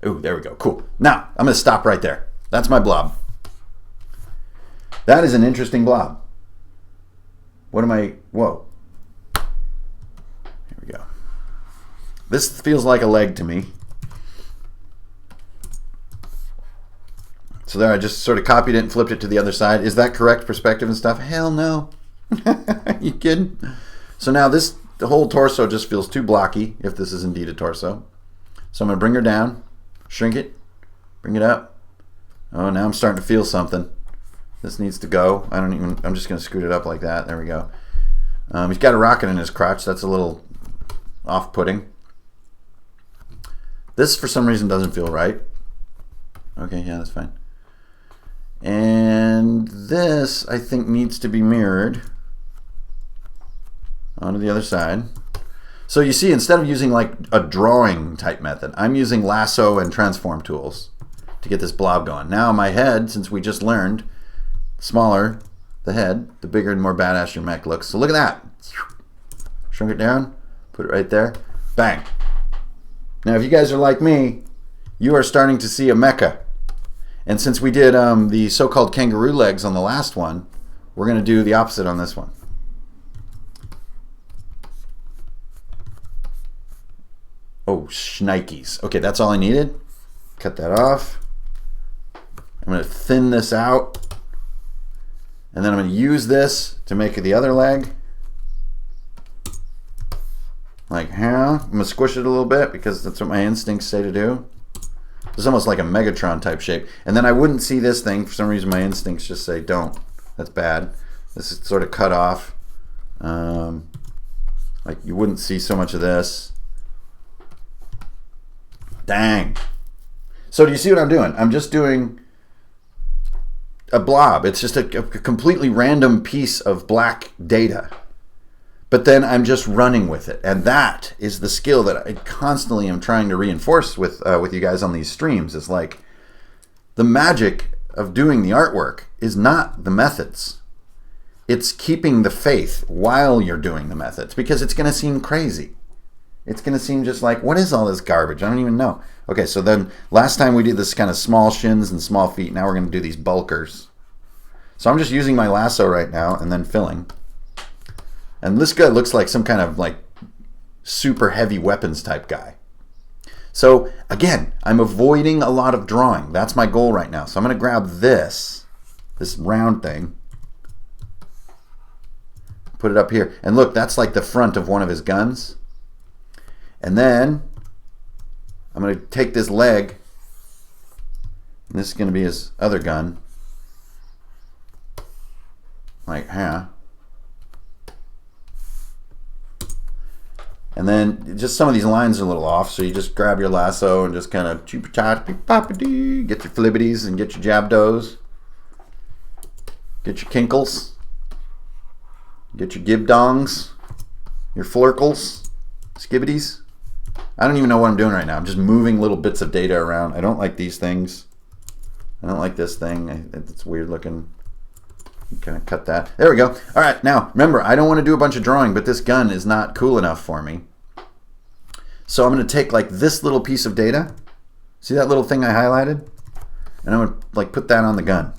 Speaker 1: Ooh, there we go. Cool. Now, I'm going to stop right there. That's my blob. That is an interesting blob. What am I... Whoa. Here we go. This feels like a leg to me. So there, I just sort of copied it and flipped it to the other side. Is that correct perspective and stuff? Hell no. You kidding? So now this... The whole torso just feels too blocky, if this is indeed a torso. So I'm going to bring her down, shrink it, bring it up. Oh, now I'm starting to feel something. This needs to go. I'm just going to scoot it up like that. There we go. He's got a rocket in his crotch. That's a little off-putting. This, for some reason, doesn't feel right. Okay, yeah, that's fine. And this, I think, needs to be mirrored onto the other side. So you see, instead of using like a drawing type method, I'm using lasso and transform tools to get this blob going. Now my head, since we just learned, smaller the head, the bigger and more badass your mech looks. So look at that. Shrink it down, put it right there, bang. Now if you guys are like me, you are starting to see a mecha. And since we did the so-called kangaroo legs on the last one, we're going to do the opposite on this one. Oh, shnikes. Okay, that's all I needed. Cut that off. I'm going to thin this out. And then I'm going to use this to make the other leg. Like, huh? I'm going to squish it a little bit because that's what my instincts say to do. It's almost like a Megatron type shape. And then I wouldn't see this thing. For some reason, my instincts just say, don't. That's bad. This is sort of cut off. Like, you wouldn't see so much of this. Dang. So do you see what I'm doing? I'm just doing a blob. It's just a completely random piece of black data. But then I'm just running with it. And that is the skill that I constantly am trying to reinforce with you guys on these streams. Is like, the magic of doing the artwork is not the methods. It's keeping the faith while you're doing the methods, because it's going to seem crazy. It's going to seem just like, what is all this garbage? I don't even know. Okay, so then last time we did this kind of small shins and small feet. Now we're going to do these bulkers. So I'm just using my lasso right now and then filling. And this guy looks like some kind of like super heavy weapons type guy. So again, I'm avoiding a lot of drawing. That's my goal right now. So I'm going to grab this round thing, put it up here. And look, that's like the front of one of his guns. And then I'm going to take this leg, and this is going to be his other gun. Like, huh? And then just some of these lines are a little off, so you just grab your lasso and just kind of get your flibbities and get your jabdos, get your kinkles, get your gibdongs, your flurkles, skibbities. I don't even know what I'm doing right now. I'm just moving little bits of data around. I don't like these things. I don't like this thing. It's weird looking. Kind of cut that. There we go. All right, now remember, I don't want to do a bunch of drawing, but this gun is not cool enough for me. So I'm going to take like this little piece of data. See that little thing I highlighted? And I'm going to like put that on the gun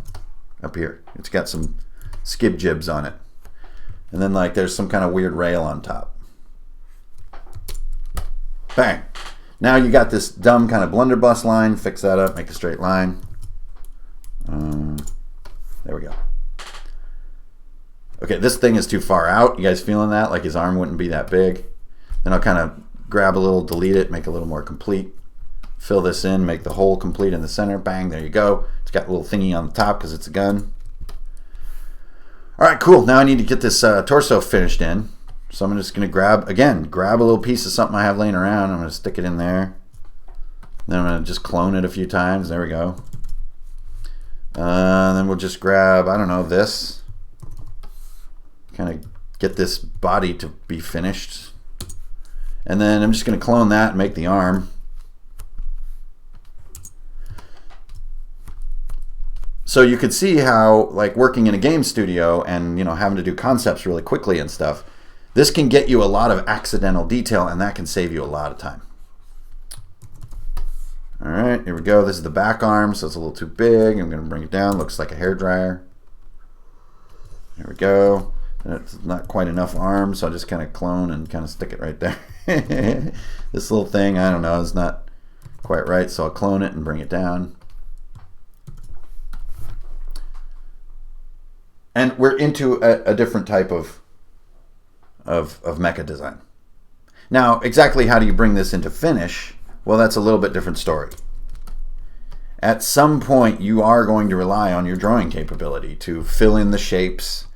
Speaker 1: up here. It's got some skib jibs on it. And then like there's some kind of weird rail on top. Bang. Now you got this dumb kind of blunderbuss line. Fix that up, make a straight line. There we go. Okay, this thing is too far out. You guys feeling that? Like his arm wouldn't be that big. Then I'll kind of grab a little, delete it, make it a little more complete. Fill this in, make the hole complete in the center. Bang, there you go. It's got a little thingy on the top because it's a gun. All right, cool. Now I need to get this torso finished in. So I'm just going to grab a little piece of something I have laying around. I'm going to stick it in there. Then I'm going to just clone it a few times. There we go. Then we'll just grab, I don't know, this. Kind of get this body to be finished. And then I'm just going to clone that and make the arm. So you could see how, like, working in a game studio and, you know, having to do concepts really quickly and stuff, this can get you a lot of accidental detail, and that can save you a lot of time. All right, here we go. This is the back arm, so it's a little too big. I'm going to bring it down. Looks like a hairdryer. There we go. It's not quite enough arm, so I'll just kind of clone and kind of stick it right there. This little thing, I don't know, is not quite right, so I'll clone it and bring it down. And we're into a different type of mecha design. Now, exactly how do you bring this into finish? Well, that's a little bit different story. At some point, you are going to rely on your drawing capability to fill in the shapes,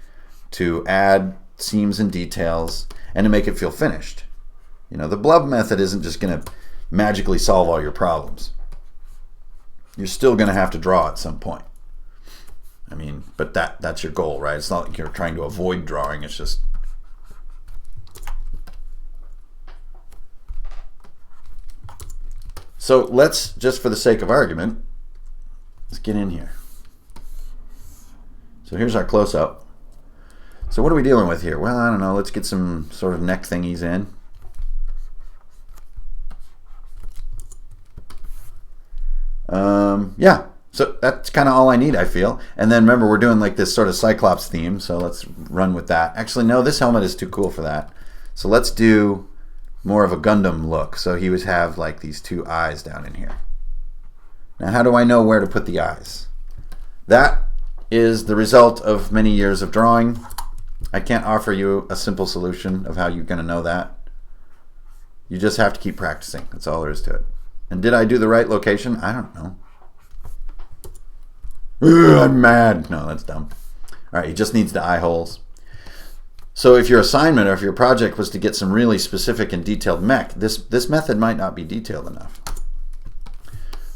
Speaker 1: to add seams and details, and to make it feel finished. You know, the Blob Method isn't just going to magically solve all your problems. You're still going to have to draw at some point. I mean, but that's your goal, right? It's not like you're trying to avoid drawing. It's just... So let's, just for the sake of argument, let's get in here. So here's our close-up. So what are we dealing with here? Well, I don't know. Let's get some sort of neck thingies in. Yeah, so that's kind of all I need, I feel. And then remember, we're doing like this sort of Cyclops theme, so let's run with that. Actually, no, this helmet is too cool for that. So let's do more of a Gundam look. So he would have like these two eyes down in here. Now, how do I know where to put the eyes? That is the result of many years of drawing. I can't offer you a simple solution of how you're going to know that. You just have to keep practicing. That's all there is to it. And did I do the right location? I don't know. Ugh, I'm mad. No, that's dumb. All right, he just needs the eye holes. So if your assignment or if your project was to get some really specific and detailed mech, this method might not be detailed enough.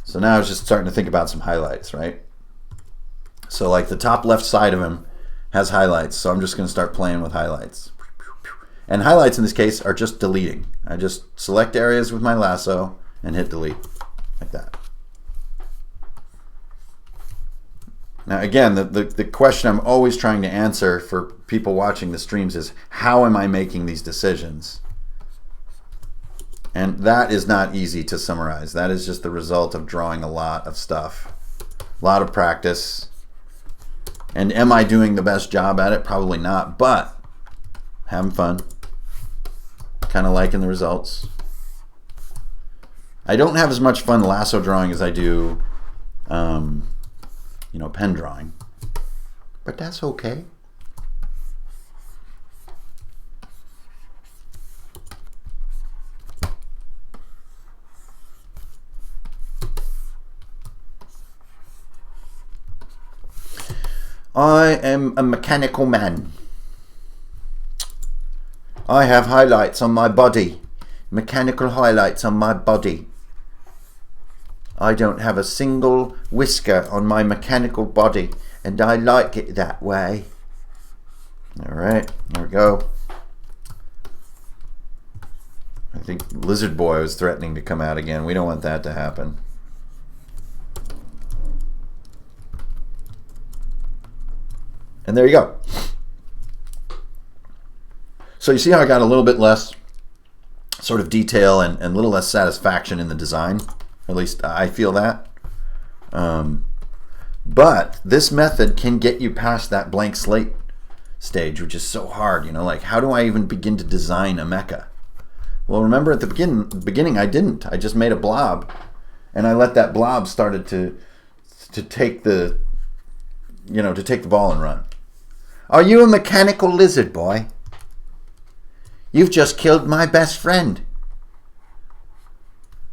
Speaker 1: So now I was just starting to think about some highlights, right? So like the top left side of him has highlights, so I'm just going to start playing with highlights. And highlights in this case are just deleting. I just select areas with my lasso and hit delete, like that. Now again, the question I'm always trying to answer for people watching the streams is, how am I making these decisions? And that is not easy to summarize. That is just the result of drawing a lot of stuff, a lot of practice. And am I doing the best job at it? Probably not, but having fun, kind of liking the results. I don't have as much fun lasso drawing as I do you know, pen drawing, but that's okay. I am a mechanical man. I have highlights on my body, mechanical highlights on my body. I don't have a single whisker on my mechanical body, and I like it that way. All right, there we go. I think Lizard Boy was threatening to come out again. We don't want that to happen. And there you go. So you see how I got a little bit less sort of detail and a little less satisfaction in the design? At least I feel that. But this method can get you past that blank slate stage, which is so hard. You know, like, how do I even begin to design a mecha? Well, remember at the beginning I didn't. I just made a blob, and I let that blob started to take the, you know, to take the ball and run. Are you a mechanical lizard boy? You've just killed my best friend,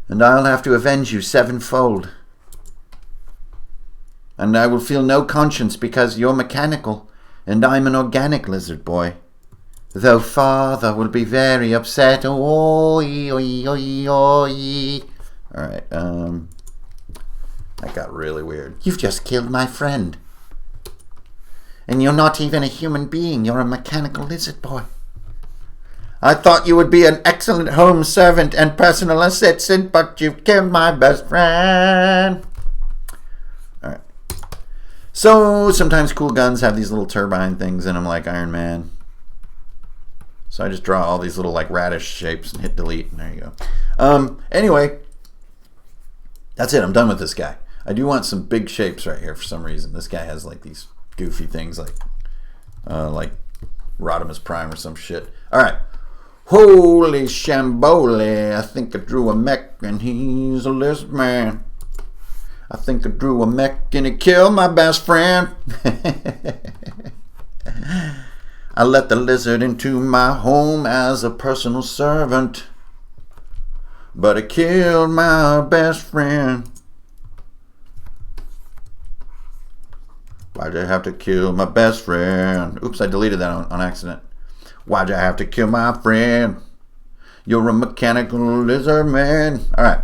Speaker 1: and I'll have to avenge you sevenfold. And I will feel no conscience because you're mechanical and I'm an organic lizard boy. Though father will be very upset. Oi, oi, oi, oi. Alright, that got really weird. You've just killed my friend. And you're not even a human being. You're a mechanical lizard boy. I thought you would be an excellent home servant and personal assistant, but you've killed my best friend. Alright. So, sometimes cool guns have these little turbine things in them like Iron Man. So I just draw all these little like radish shapes and hit delete, and there you go. Anyway, that's it. I'm done with this guy. I do want some big shapes right here for some reason. This guy has like these goofy things like Rodimus Prime or some shit. Alright. Holy shamboli, I think I drew a mech and he's a lizard man. I think I drew a mech and he killed my best friend. I let the lizard into my home as a personal servant, but it killed my best friend. Why'd I have to kill my best friend? Oops, I deleted that on accident. Why'd I have to kill my friend? You're a mechanical lizard man. All right.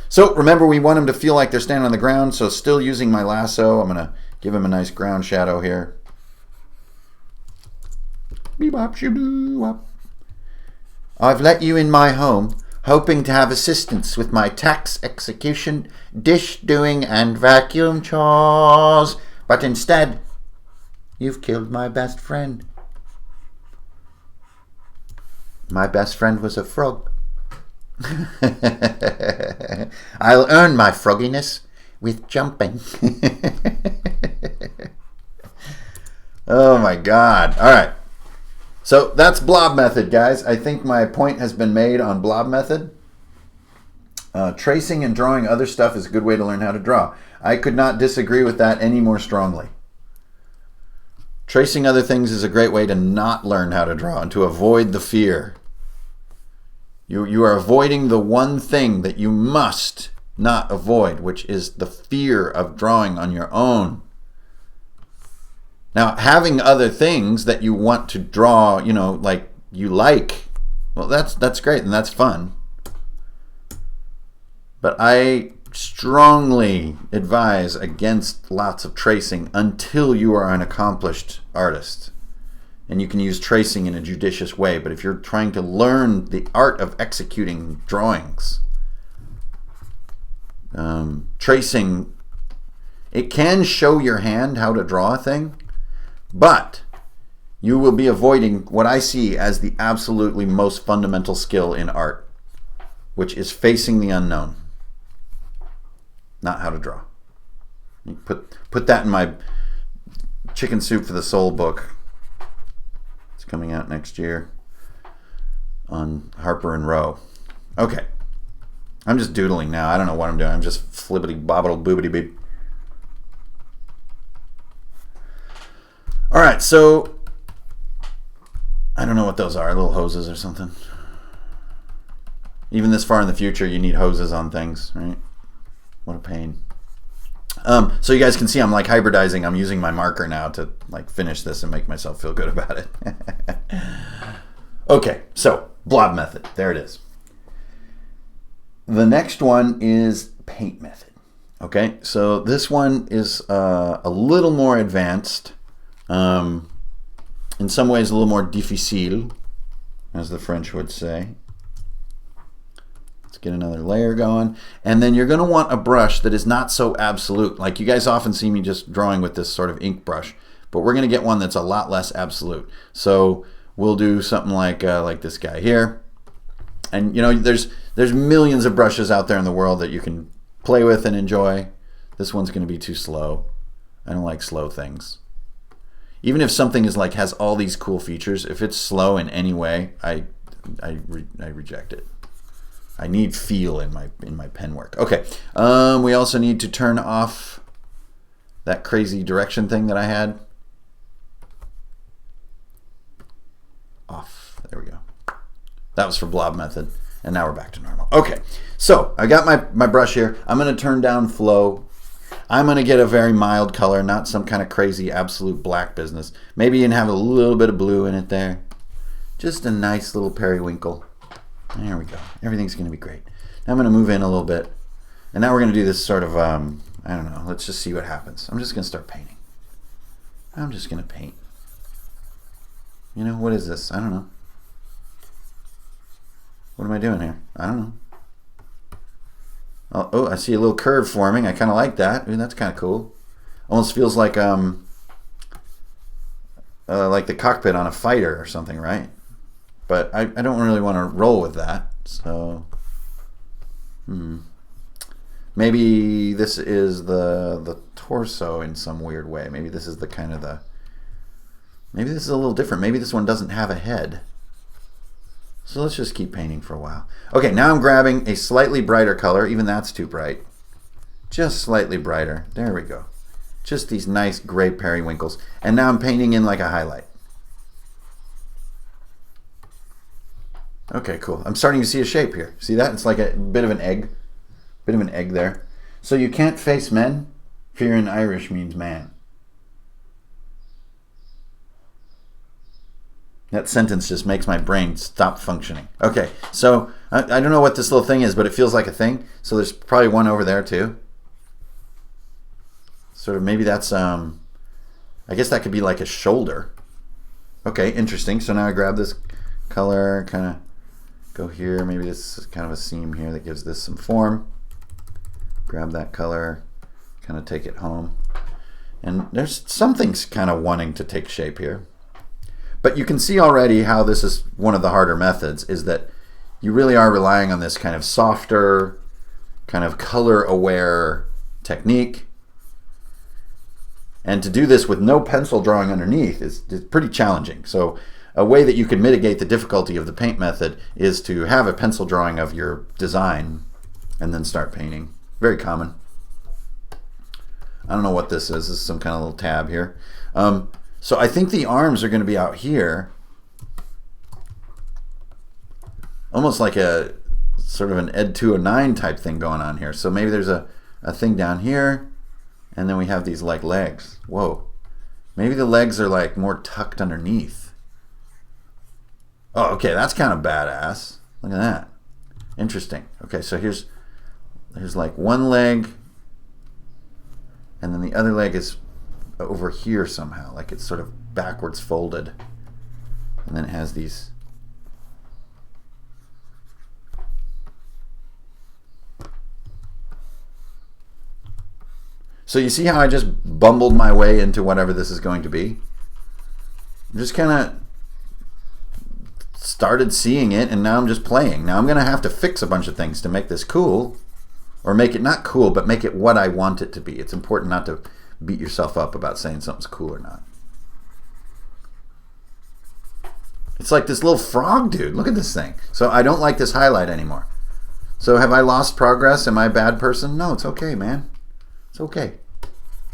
Speaker 1: So remember, we want him to feel like they're standing on the ground. So still using my lasso, I'm going to give him a nice ground shadow here. Bebop, shoo-doo-wop. I've let you in my home, hoping to have assistance with my tax execution, dish doing, and vacuum chores. But instead, you've killed my best friend. My best friend was a frog. I'll earn my frogginess with jumping. Oh my God. All right. So that's Blob Method, guys. I think my point has been made on Blob Method. Tracing and drawing other stuff is a good way to learn how to draw. I could not disagree with that any more strongly. Tracing other things is a great way to not learn how to draw and to avoid the fear. You are avoiding the one thing that you must not avoid, which is the fear of drawing on your own. Now, having other things that you want to draw, you know, like you like, well, that's great and that's fun. But I strongly advise against lots of tracing until you are an accomplished artist. And you can use tracing in a judicious way. But if you're trying to learn the art of executing drawings, tracing, it can show your hand how to draw a thing, but you will be avoiding what I see as the absolutely most fundamental skill in art, which is facing the unknown, not how to draw. You put that in my Chicken Soup for the Soul book. It's coming out next year on Harper and Row. Okay. I'm just doodling now. I don't know what I'm doing. I'm just flippity bobbity boobity beep. All right, so I don't know what those are, little hoses or something. Even this far in the future, you need hoses on things, right? What a pain. So you guys can see I'm like hybridizing. I'm using my marker now to like finish this and make myself feel good about it. Okay, so Blob Method. There it is. The next one is Paint Method. Okay, so this one is a little more advanced. In some ways a little more difficile, as the French would say. Let's get another layer going. And then you're going to want a brush that is not so absolute. Like you guys often see me just drawing with this sort of ink brush, but we're going to get one that's a lot less absolute. So we'll do something like this guy here. And you know, there's millions of brushes out there in the world that you can play with and enjoy. This one's going to be too slow. I don't like slow things. Even if something is like has all these cool features, if it's slow in any way, I reject it. I need feel in my pen work. Okay. We also need to turn off that crazy direction thing that I had. Off. There we go. That was for Blob Method, and now we're back to normal. Okay. So I got my brush here. I'm going to turn down flow. I'm going to get a very mild color, not some kind of crazy absolute black business. Maybe even have a little bit of blue in it there. Just a nice little periwinkle. There we go. Everything's going to be great. Now I'm going to move in a little bit. And now we're going to do this sort of, I don't know, let's just see what happens. I'm just going to start painting. I'm just going to paint. You know, what is this? I don't know. What am I doing here? I don't know. Oh, I see a little curve forming. I kind of like that. Ooh, that's kind of cool. Almost feels like the cockpit on a fighter or something, right? But I don't really want to roll with that. So, maybe this is the torso in some weird way. Maybe this is maybe this is a little different. Maybe this one doesn't have a head. So let's just keep painting for a while. Okay, now I'm grabbing a slightly brighter color. Even that's too bright. Just slightly brighter. There we go. Just these nice gray periwinkles. And now I'm painting in like a highlight. Okay, cool. I'm starting to see a shape here. See that? It's like a bit of an egg. Bit of an egg there. So you can't face men. Fear in Irish means man. That sentence just makes my brain stop functioning. Okay, so I don't know what this little thing is, but it feels like a thing. So there's probably one over there too. Sort of maybe that's, I guess that could be like a shoulder. Okay, interesting. So now I grab this color, kind of go here. Maybe this is kind of a seam here that gives this some form. Grab that color, kind of take it home. And there's something's kind of wanting to take shape here. But you can see already how this is one of the harder methods, is that you really are relying on this kind of softer, kind of color-aware technique. And to do this with no pencil drawing underneath is pretty challenging. So a way that you can mitigate the difficulty of the paint method is to have a pencil drawing of your design and then start painting. Very common. I don't know what this is. This is some kind of little tab here. So I think the arms are going to be out here. almost like a sort of an Ed 209 type thing going on here. So maybe there's a thing down here, and then we have these like legs. Whoa. Maybe the legs are like more tucked underneath. Oh, okay, that's kind of badass. Look at that. Interesting. Okay, so here's like one leg, and then the other leg is over here somehow, like it's sort of backwards folded. And then it has these. So you see how I just bumbled my way into whatever this is going to be? I'm just kind of started seeing it, and now I'm just playing. Now I'm going to have to fix a bunch of things to make this cool, or make it not cool, but make it what I want it to be. It's important not to beat yourself up about saying something's cool or not. It's like this little frog dude. Look at this thing. So I don't like this highlight anymore. So have I lost progress? Am I a bad person? No, it's okay, man. It's okay.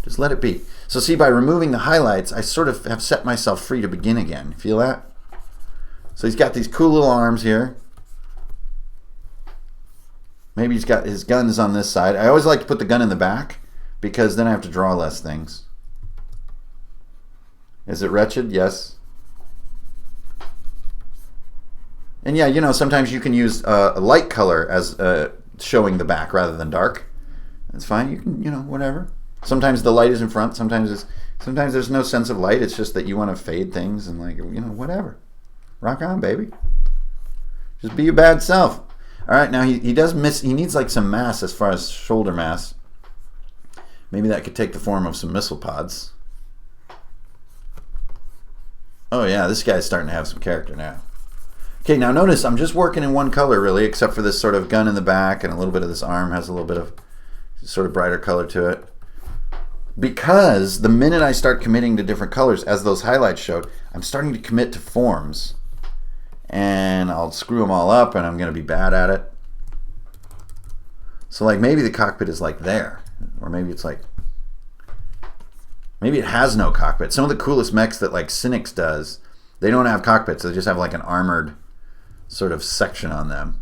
Speaker 1: Just let it be. So see, by removing the highlights, I sort of have set myself free to begin again. Feel that? So he's got these cool little arms here. Maybe he's got his guns on this side. I always like to put the gun in the back because then I have to draw less things. Is it wretched? Yes. And yeah, you know, sometimes you can use a light color as showing the back rather than dark. That's fine. You can, you know, whatever. Sometimes the light is in front. Sometimes there's no sense of light. It's just that you want to fade things and, like, you know, whatever. Rock on, baby. Just be your bad self. All right, now he does miss. He needs like some mass as far as shoulder mass. Maybe that could take the form of some missile pods. Oh yeah, this guy's starting to have some character now. Okay, now notice I'm just working in one color really, except for this sort of gun in the back, and a little bit of this arm has a little bit of sort of brighter color to it. Because the minute I start committing to different colors, as those highlights showed, I'm starting to commit to forms. And I'll screw them all up, and I'm going to be bad at it. So like maybe the cockpit is like there. Or maybe it's like, maybe it has no cockpit. Some of the coolest mechs that like Cynics does, they don't have cockpits. They just have like an armored sort of section on them.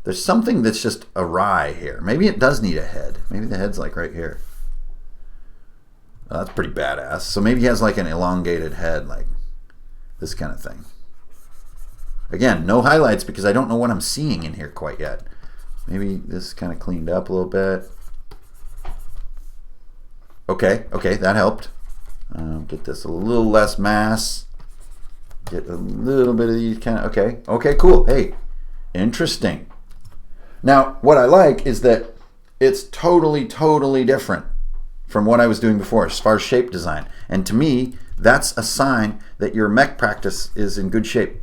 Speaker 1: There's something that's just awry here. Maybe it does need a head. Maybe the head's like right here. Well, that's pretty badass. So maybe he has like an elongated head, like this kind of thing. Again, no highlights because I don't know what I'm seeing in here quite yet. Maybe this kind of cleaned up a little bit. Okay, that helped. Get this a little less mass. Get a little bit of these kind of, okay, cool. Hey, interesting. Now, what I like is that it's totally different from what I was doing before as far as shape design. And to me, that's a sign that your mech practice is in good shape.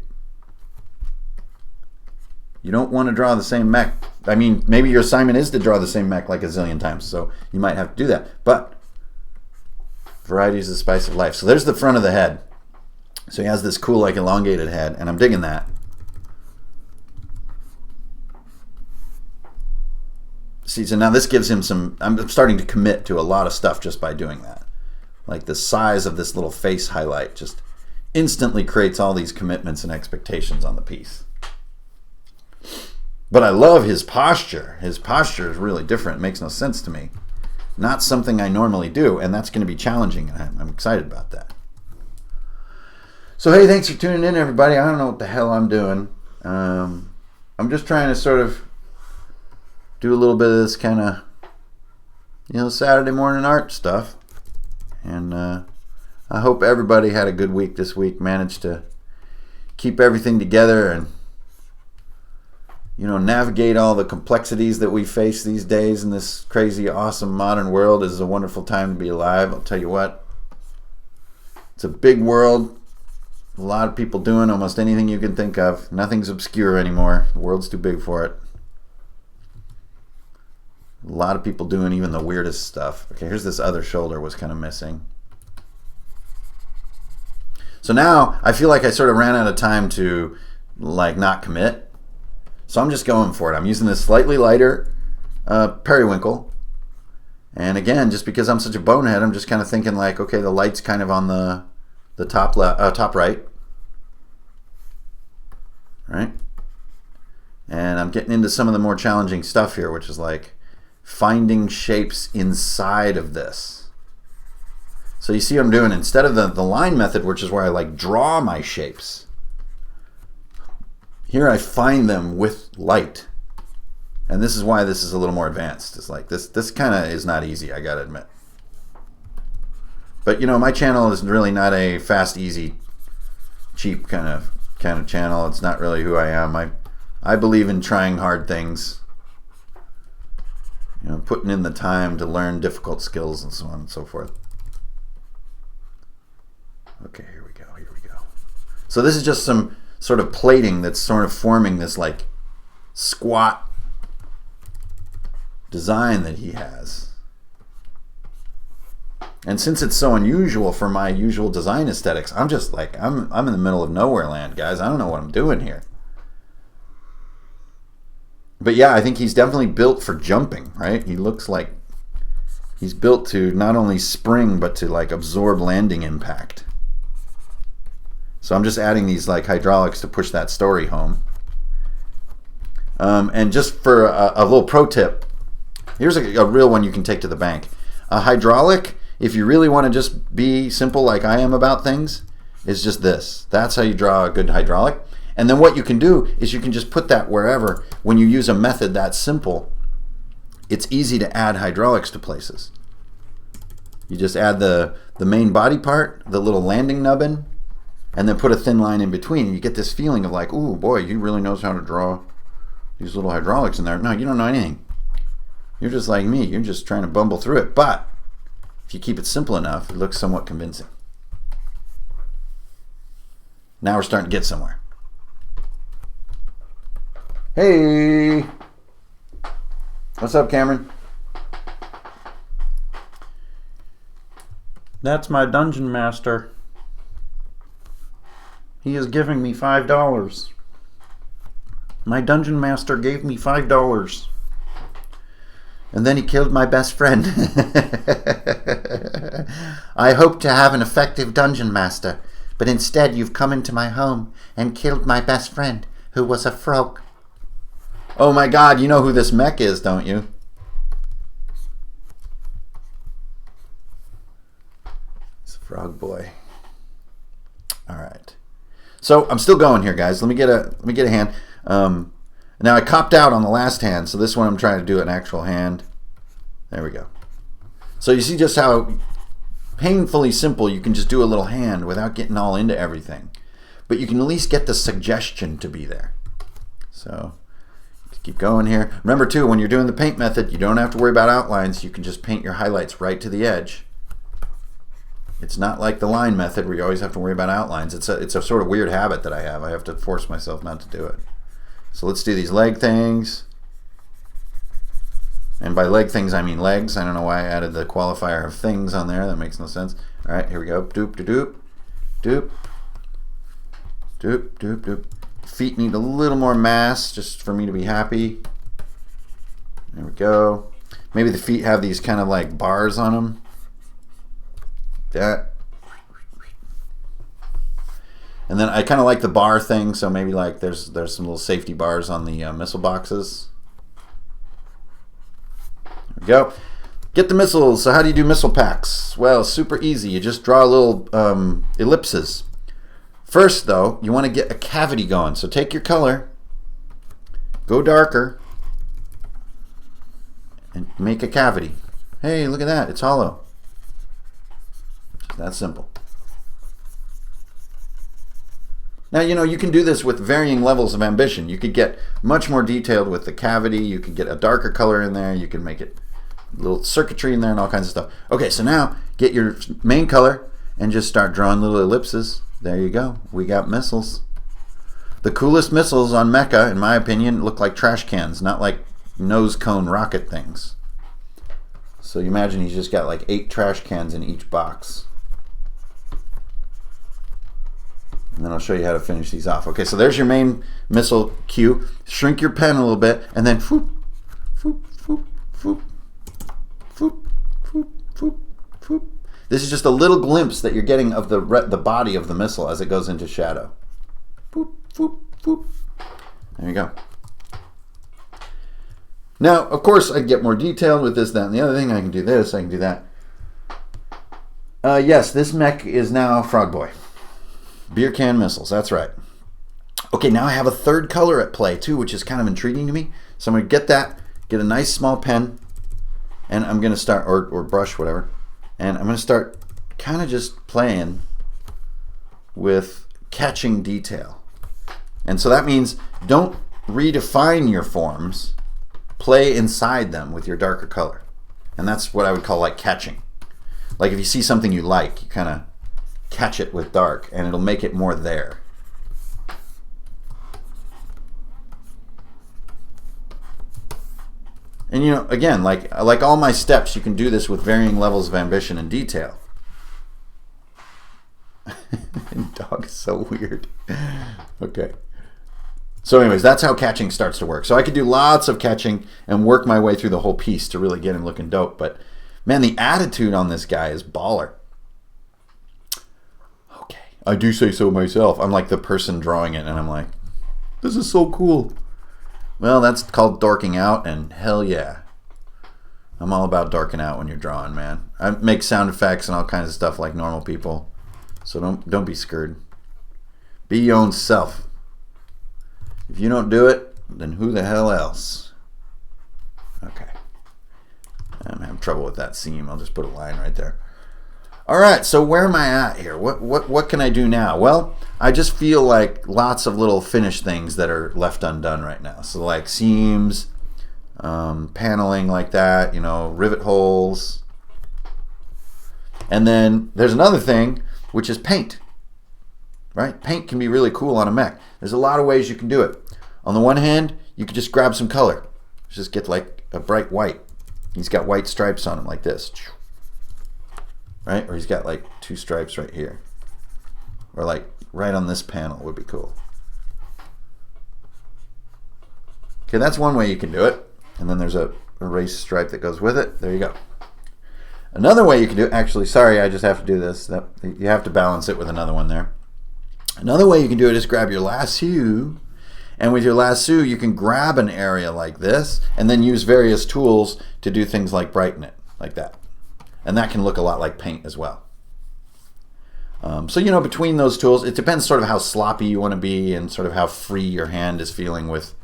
Speaker 1: You don't want to draw the same mech. I mean, maybe your assignment is to draw the same mech like a zillion times, so you might have to do that. But variety is the spice of life. So there's the front of the head. So he has this cool, like, elongated head, and I'm digging that. See, so now this gives him some, I'm starting to commit to a lot of stuff just by doing that. Like the size of this little face highlight just instantly creates all these commitments and expectations on the piece. But I love his posture. His posture is really different. It makes no sense to me. Not something I normally do, and that's going to be challenging, and I'm excited about that. So hey, thanks for tuning in, everybody. I don't know what the hell I'm doing. I'm just trying to sort of do a little bit of this kind of, you know, Saturday morning art stuff. And I hope everybody had a good week this week, managed to keep everything together and, you know, navigate all the complexities that we face these days in this crazy, awesome modern world. Is a wonderful time to be alive. I'll tell you what. It's a big world. A lot of people doing almost anything you can think of. Nothing's obscure anymore. The world's too big for it. A lot of people doing even the weirdest stuff. Okay, here's this other shoulder was kind of missing. So now I feel like I sort of ran out of time to like not commit. So I'm just going for it. I'm using this slightly lighter periwinkle. And again, just because I'm such a bonehead, I'm just kind of thinking like, okay, the light's kind of on the top right. Right? And I'm getting into some of the more challenging stuff here, which is like finding shapes inside of this. So you see what I'm doing? Instead of the line method, which is where I like draw my shapes, here I find them with light. And this is why this is a little more advanced. It's like this kind of is not easy, I gotta admit. But you know, my channel is really not a fast, easy, cheap kind of channel. It's not really who I am. I believe in trying hard things. You know, putting in the time to learn difficult skills and so on and so forth. Okay, here we go, here we go. So this is just some sort of plating that's sort of forming this like squat design that he has. And since it's so unusual for my usual design aesthetics, I'm just like, I'm in the middle of nowhere land, guys. I don't know what I'm doing here. But yeah, I think he's definitely built for jumping, right? He looks like he's built to not only spring, but to like absorb landing impact. So I'm just adding these like hydraulics to push that story home. And just for a little pro tip, here's a real one you can take to the bank. A hydraulic, if you really want to just be simple like I am about things, is just this. That's how you draw a good hydraulic. And then what you can do is you can just put that wherever. When you use a method that simple, it's easy to add hydraulics to places. You just add the main body part, the little landing nubbin, and then put a thin line in between. And you get this feeling of like, ooh, boy, he really knows how to draw these little hydraulics in there. No, you don't know anything. You're just like me. You're just trying to bumble through it. But if you keep it simple enough, it looks somewhat convincing. Now we're starting to get somewhere. Hey! What's up, Cameron?
Speaker 2: That's my dungeon master. He is giving me $5. My dungeon master gave me $5. And then he killed my best friend. I hoped to have an effective dungeon master, but instead you've come into my home and killed my best friend, who was a frog.
Speaker 1: Oh my God, you know who this mech is, don't you? It's a frog boy. All right. So I'm still going here, guys. Let me get a hand. Now I copped out on the last hand, so this one I'm trying to do an actual hand. There we go. So you see just how painfully simple you can just do a little hand without getting all into everything. But you can at least get the suggestion to be there. So keep going here. Remember too, when you're doing the paint method, you don't have to worry about outlines. You can just paint your highlights right to the edge. It's not like the line method where you always have to worry about outlines. It's a sort of weird habit that I have. I have to force myself not to do it. So let's do these leg things. And by leg things, I mean legs. I don't know why I added the qualifier of things on there. That makes no sense. All right, here we go. Doop, doop, doop, doop, doop, doop. Feet need a little more mass just for me to be happy. There we go. Maybe the feet have these kind of like bars on them. That. And then I kind of like the bar thing, so maybe like there's some little safety bars on the missile boxes. There we go. Get the missiles. So how do you do missile packs? Well, super easy. You just draw little ellipses. First, though, you want to get a cavity going. So take your color, go darker, and make a cavity. Hey, look at that. It's hollow. Just that simple. Now, you know, you can do this with varying levels of ambition. You could get much more detailed with the cavity. You could get a darker color in there. You can make it a little circuitry in there and all kinds of stuff. Okay, so now get your main color and just start drawing little ellipses. There you go. We got missiles. The coolest missiles on Mecha, in my opinion, look like trash cans, not like nose cone rocket things. So you imagine he's just got like 8 trash cans in each box. And then I'll show you how to finish these off. Okay, so there's your main missile cue. Shrink your pen a little bit, and then foop, foop, foop, foop, foop, foop, foop, foop. This is just a little glimpse that you're getting of the body of the missile as it goes into shadow. Foop, foop, foop. There you go. Now, of course, I get more detailed with this, that, and the other thing. I can do this, I can do that. Yes, this mech is now Frog Boy. Beer can missiles, that's right. Okay, now I have a third color at play too, which is kind of intriguing to me. So I'm going to get that, get a nice small pen, and I'm going to start, or brush, whatever, and I'm going to start kind of just playing with catching detail. And so that means don't redefine your forms, play inside them with your darker color. And that's what I would call like catching. Like if you see something you like, you kind of catch it with dark and it'll make it more there. And you know, again, like all my steps, you can do this with varying levels of ambition and detail. Dog is so weird. Okay. So anyways, that's how catching starts to work. So I could do lots of catching and work my way through the whole piece to really get him looking dope. But man, the attitude on this guy is baller. Okay. I do say so myself. I'm like the person drawing it and I'm like, this is so cool. Well, that's called dorking out, and hell yeah. I'm all about dorking out when you're drawing, man. I make sound effects and all kinds of stuff like normal people. So don't be scared. Be your own self. If you don't do it, then who the hell else? Okay. I'm having trouble with that seam. I'll just put a line right there. All right, so where am I at here? What can I do now? Well, I just feel like lots of little finished things that are left undone right now. So like seams, paneling like that, you know, rivet holes. And then there's another thing, which is paint. Right? Paint can be really cool on a mech. There's a lot of ways you can do it. On the one hand, you could just grab some color. Just get like a bright white. He's got white stripes on him like this. Right? Or he's got like 2 stripes right here. Or like right on this panel would be cool. Okay, that's one way you can do it. And then there's a race stripe that goes with it. There you go. Another way you can do it, actually, sorry, I just have to do this. You have to balance it with another one there. Another way you can do it is grab your lasso, and with your lasso you can grab an area like this and then use various tools to do things like brighten it, like that. And that can look a lot like paint as well. So, you know, between those tools, it depends sort of how sloppy you want to be and sort of how free your hand is feeling with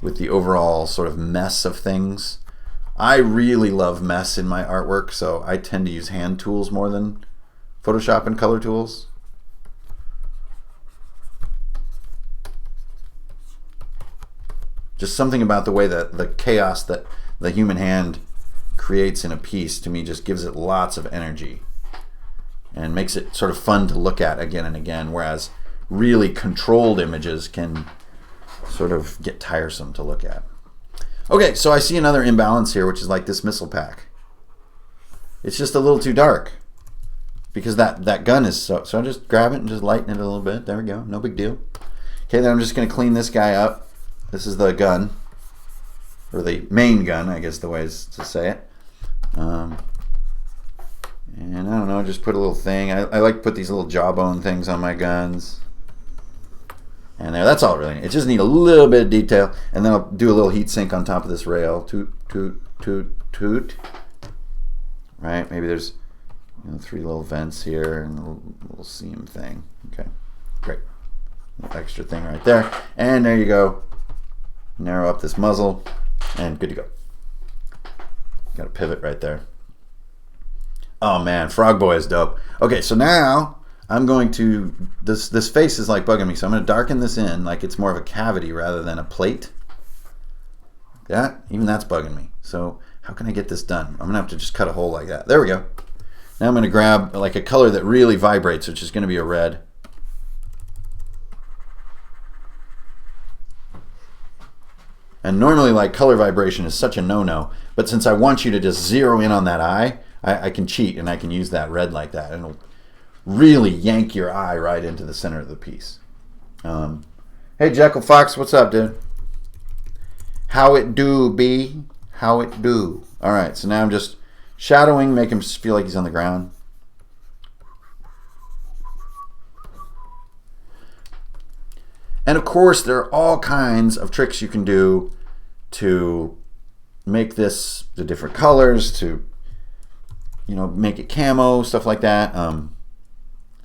Speaker 1: the overall sort of mess of things. I really love mess in my artwork, so I tend to use hand tools more than Photoshop and color tools. Just something about the way that the chaos that the human hand creates in a piece, to me, just gives it lots of energy and makes it sort of fun to look at again and again, whereas really controlled images can sort of get tiresome to look at. Okay, so I see another imbalance here, which is like this missile pack. It's just a little too dark because that gun is so I just grab it and just lighten it a little bit. There we go, no big deal. Okay, then I'm just going to clean this guy up. This is the gun, or the main gun, I guess the way is to say it. And I don't know, just put a little thing. I like to put these little jawbone things on my guns. And there, that's all it really needs. It just needs a little bit of detail. And then I'll do a little heat sink on top of this rail. Toot, toot, toot, toot. Right, maybe there's 3 little vents here and a little seam thing. Okay, great. Little extra thing right there. And there you go. Narrow up this muzzle and good to go. Got a pivot right there. Oh man, Frog Boy is dope. Okay, so now I'm going to, this face is like bugging me, so I'm going to darken this in like it's more of a cavity rather than a plate. Yeah, even that's bugging me. So how can I get this done? I'm going to have to just cut a hole like that. There we go. Now I'm going to grab like a color that really vibrates, which is going to be a red. And normally, like, color vibration is such a no-no, but since I want you to just zero in on that eye, I can cheat and I can use that red like that, and it'll really yank your eye right into the center of the piece. Hey, Jekyll Fox, what's up, dude? How it do, B? How it do? All right, so now I'm just shadowing, make him feel like he's on the ground. And of course, there are all kinds of tricks you can do to make this the different colors, to make it camo, stuff like that.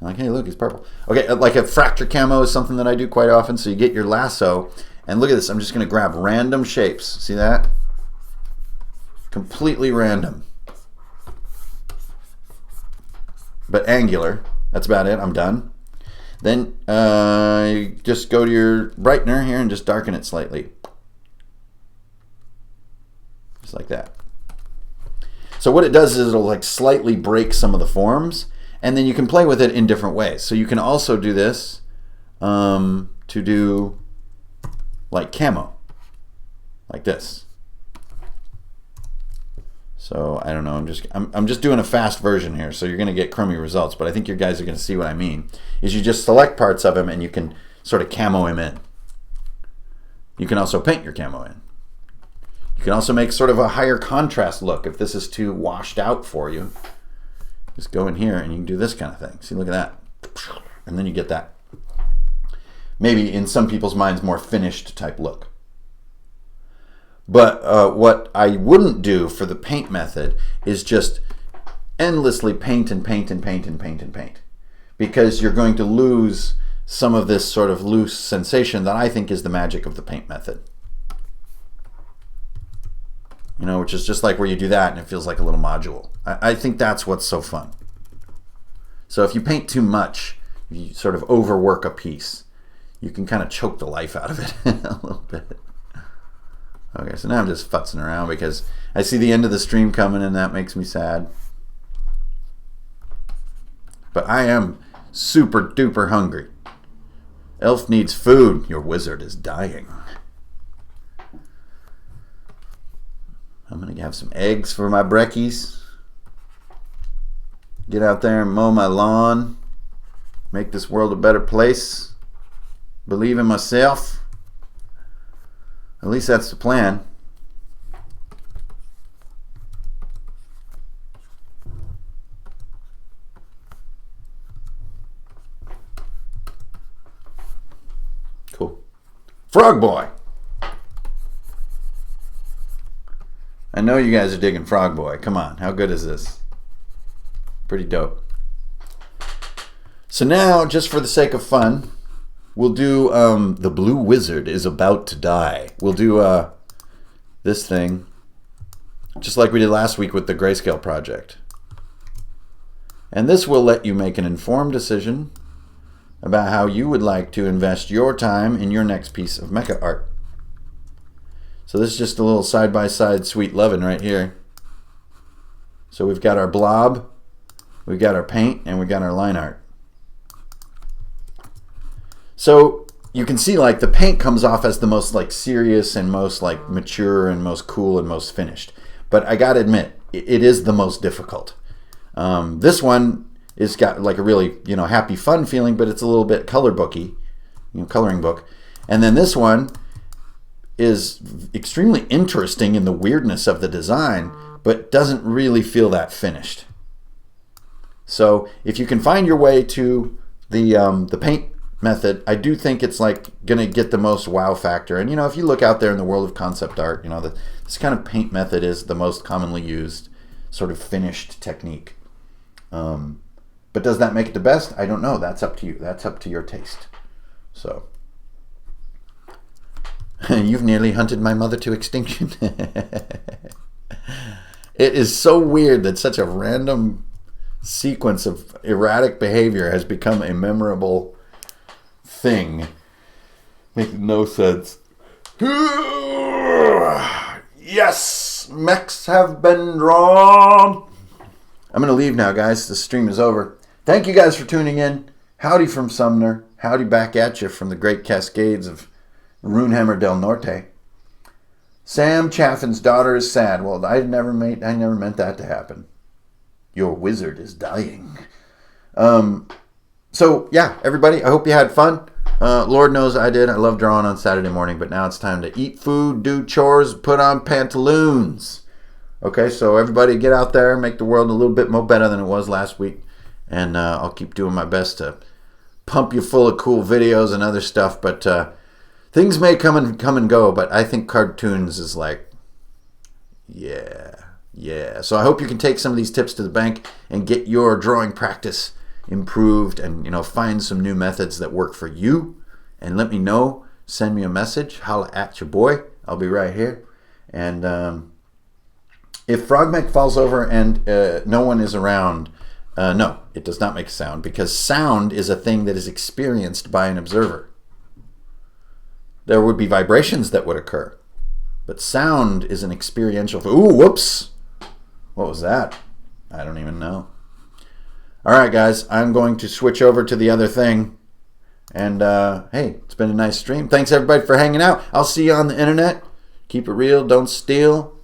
Speaker 1: Like, hey, look, it's purple. Okay, like a fracture camo is something that I do quite often. So you get your lasso, and look at this. I'm just going to grab random shapes. See that? Completely random. But angular. That's about it. I'm done. Then you just go to your brightener here and just darken it slightly. Just like that. So what it does is it'll like slightly break some of the forms, and then you can play with it in different ways. So you can also do this to do like camo, like this. So I don't know. I'm just doing a fast version here, so you're going to get crummy results. But I think you guys are going to see what I mean. Is you just select parts of him and you can sort of camo him in. You can also paint your camo in. You can also make sort of a higher contrast look if this is too washed out for you. Just go in here and you can do this kind of thing. See, look at that. And then you get that, maybe in some people's minds, more finished type look. But what I wouldn't do for the paint method is just endlessly paint and paint and paint and paint and paint. Because you're going to lose some of this sort of loose sensation that I think is the magic of the paint method. Which is just like where you do that and it feels like a little module. I think that's what's so fun. So if you paint too much, you sort of overwork a piece, you can kind of choke the life out of it a little bit. Okay, so now I'm just futzing around because I see the end of the stream coming and that makes me sad. But I am super duper hungry. Elf needs food. Your wizard is dying. I'm going to have some eggs for my brekkies. Get out there and mow my lawn. Make this world a better place. Believe in myself. At least that's the plan. Cool. Frog Boy. I know you guys are digging Frog Boy. Come on, how good is this? Pretty dope. So now, just for the sake of fun, we'll do The Blue Wizard is About to Die. We'll do this thing, just like we did last week with the Grayscale project. And this will let you make an informed decision about how you would like to invest your time in your next piece of mecha art. So this is just a little side-by-side sweet lovin' right here. So we've got our blob, we've got our paint, and we've got our line art. So you can see like the paint comes off as the most like serious and most like mature and most cool and most finished. But I gotta admit, it is the most difficult. This one is got like a really happy fun feeling, but it's a little bit color booky, coloring book. And then this one is extremely interesting in the weirdness of the design, but doesn't really feel that finished. So if you can find your way to the paint method, I do think it's like gonna get the most wow factor. And if you look out there in the world of concept art, this kind of paint method is the most commonly used sort of finished technique. But does that make it the best? I don't know. That's up to you. That's up to your taste. So you've nearly hunted my mother to extinction. It is so weird that such a random sequence of erratic behavior has become a memorable thing. Makes no sense. Yes, mechs have been drawn. I'm going to leave now, guys. The stream is over. Thank you guys for tuning in. Howdy from Sumner. Howdy back at you from the Great Cascades of Runehammer del Norte. Sam Chaffin's daughter is sad. Well, I never meant that to happen. Your wizard is dying. So yeah, everybody, I hope you had fun. Lord knows I did. I love drawing on Saturday morning, but now it's time to eat food, do chores, put on pantaloons. Okay, so everybody get out there, make the world a little bit more better than it was last week, and I'll keep doing my best to pump you full of cool videos and other stuff, but things may come and go, but I think CARDTOONS is like, Yeah. So I hope you can take some of these tips to the bank and get your drawing practice improved and, find some new methods that work for you. And let me know. Send me a message. Holla at your boy. I'll be right here. And if Frogmech falls over and no one is around, no, it does not make a sound, because sound is a thing that is experienced by an observer. There would be vibrations that would occur, but sound is an experiential. Ooh, whoops. What was that? I don't even know. All right, guys, I'm going to switch over to the other thing. And, hey, it's been a nice stream. Thanks, everybody, for hanging out. I'll see you on the internet. Keep it real. Don't steal.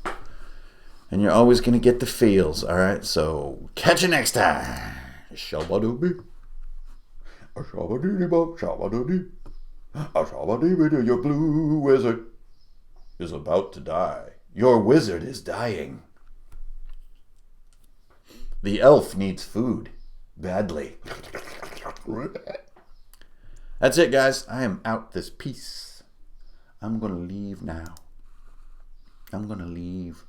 Speaker 1: And you're always going to get the feels, all right? So catch you next time. Shabba-dooby. Shabba-dooby-bop, shabba-dooby. Shabba-dooby-doo. Your blue wizard is about to die. Your wizard is dying. The elf needs food badly. That's it, guys. I am out this piece. I'm going to leave now. I'm going to leave.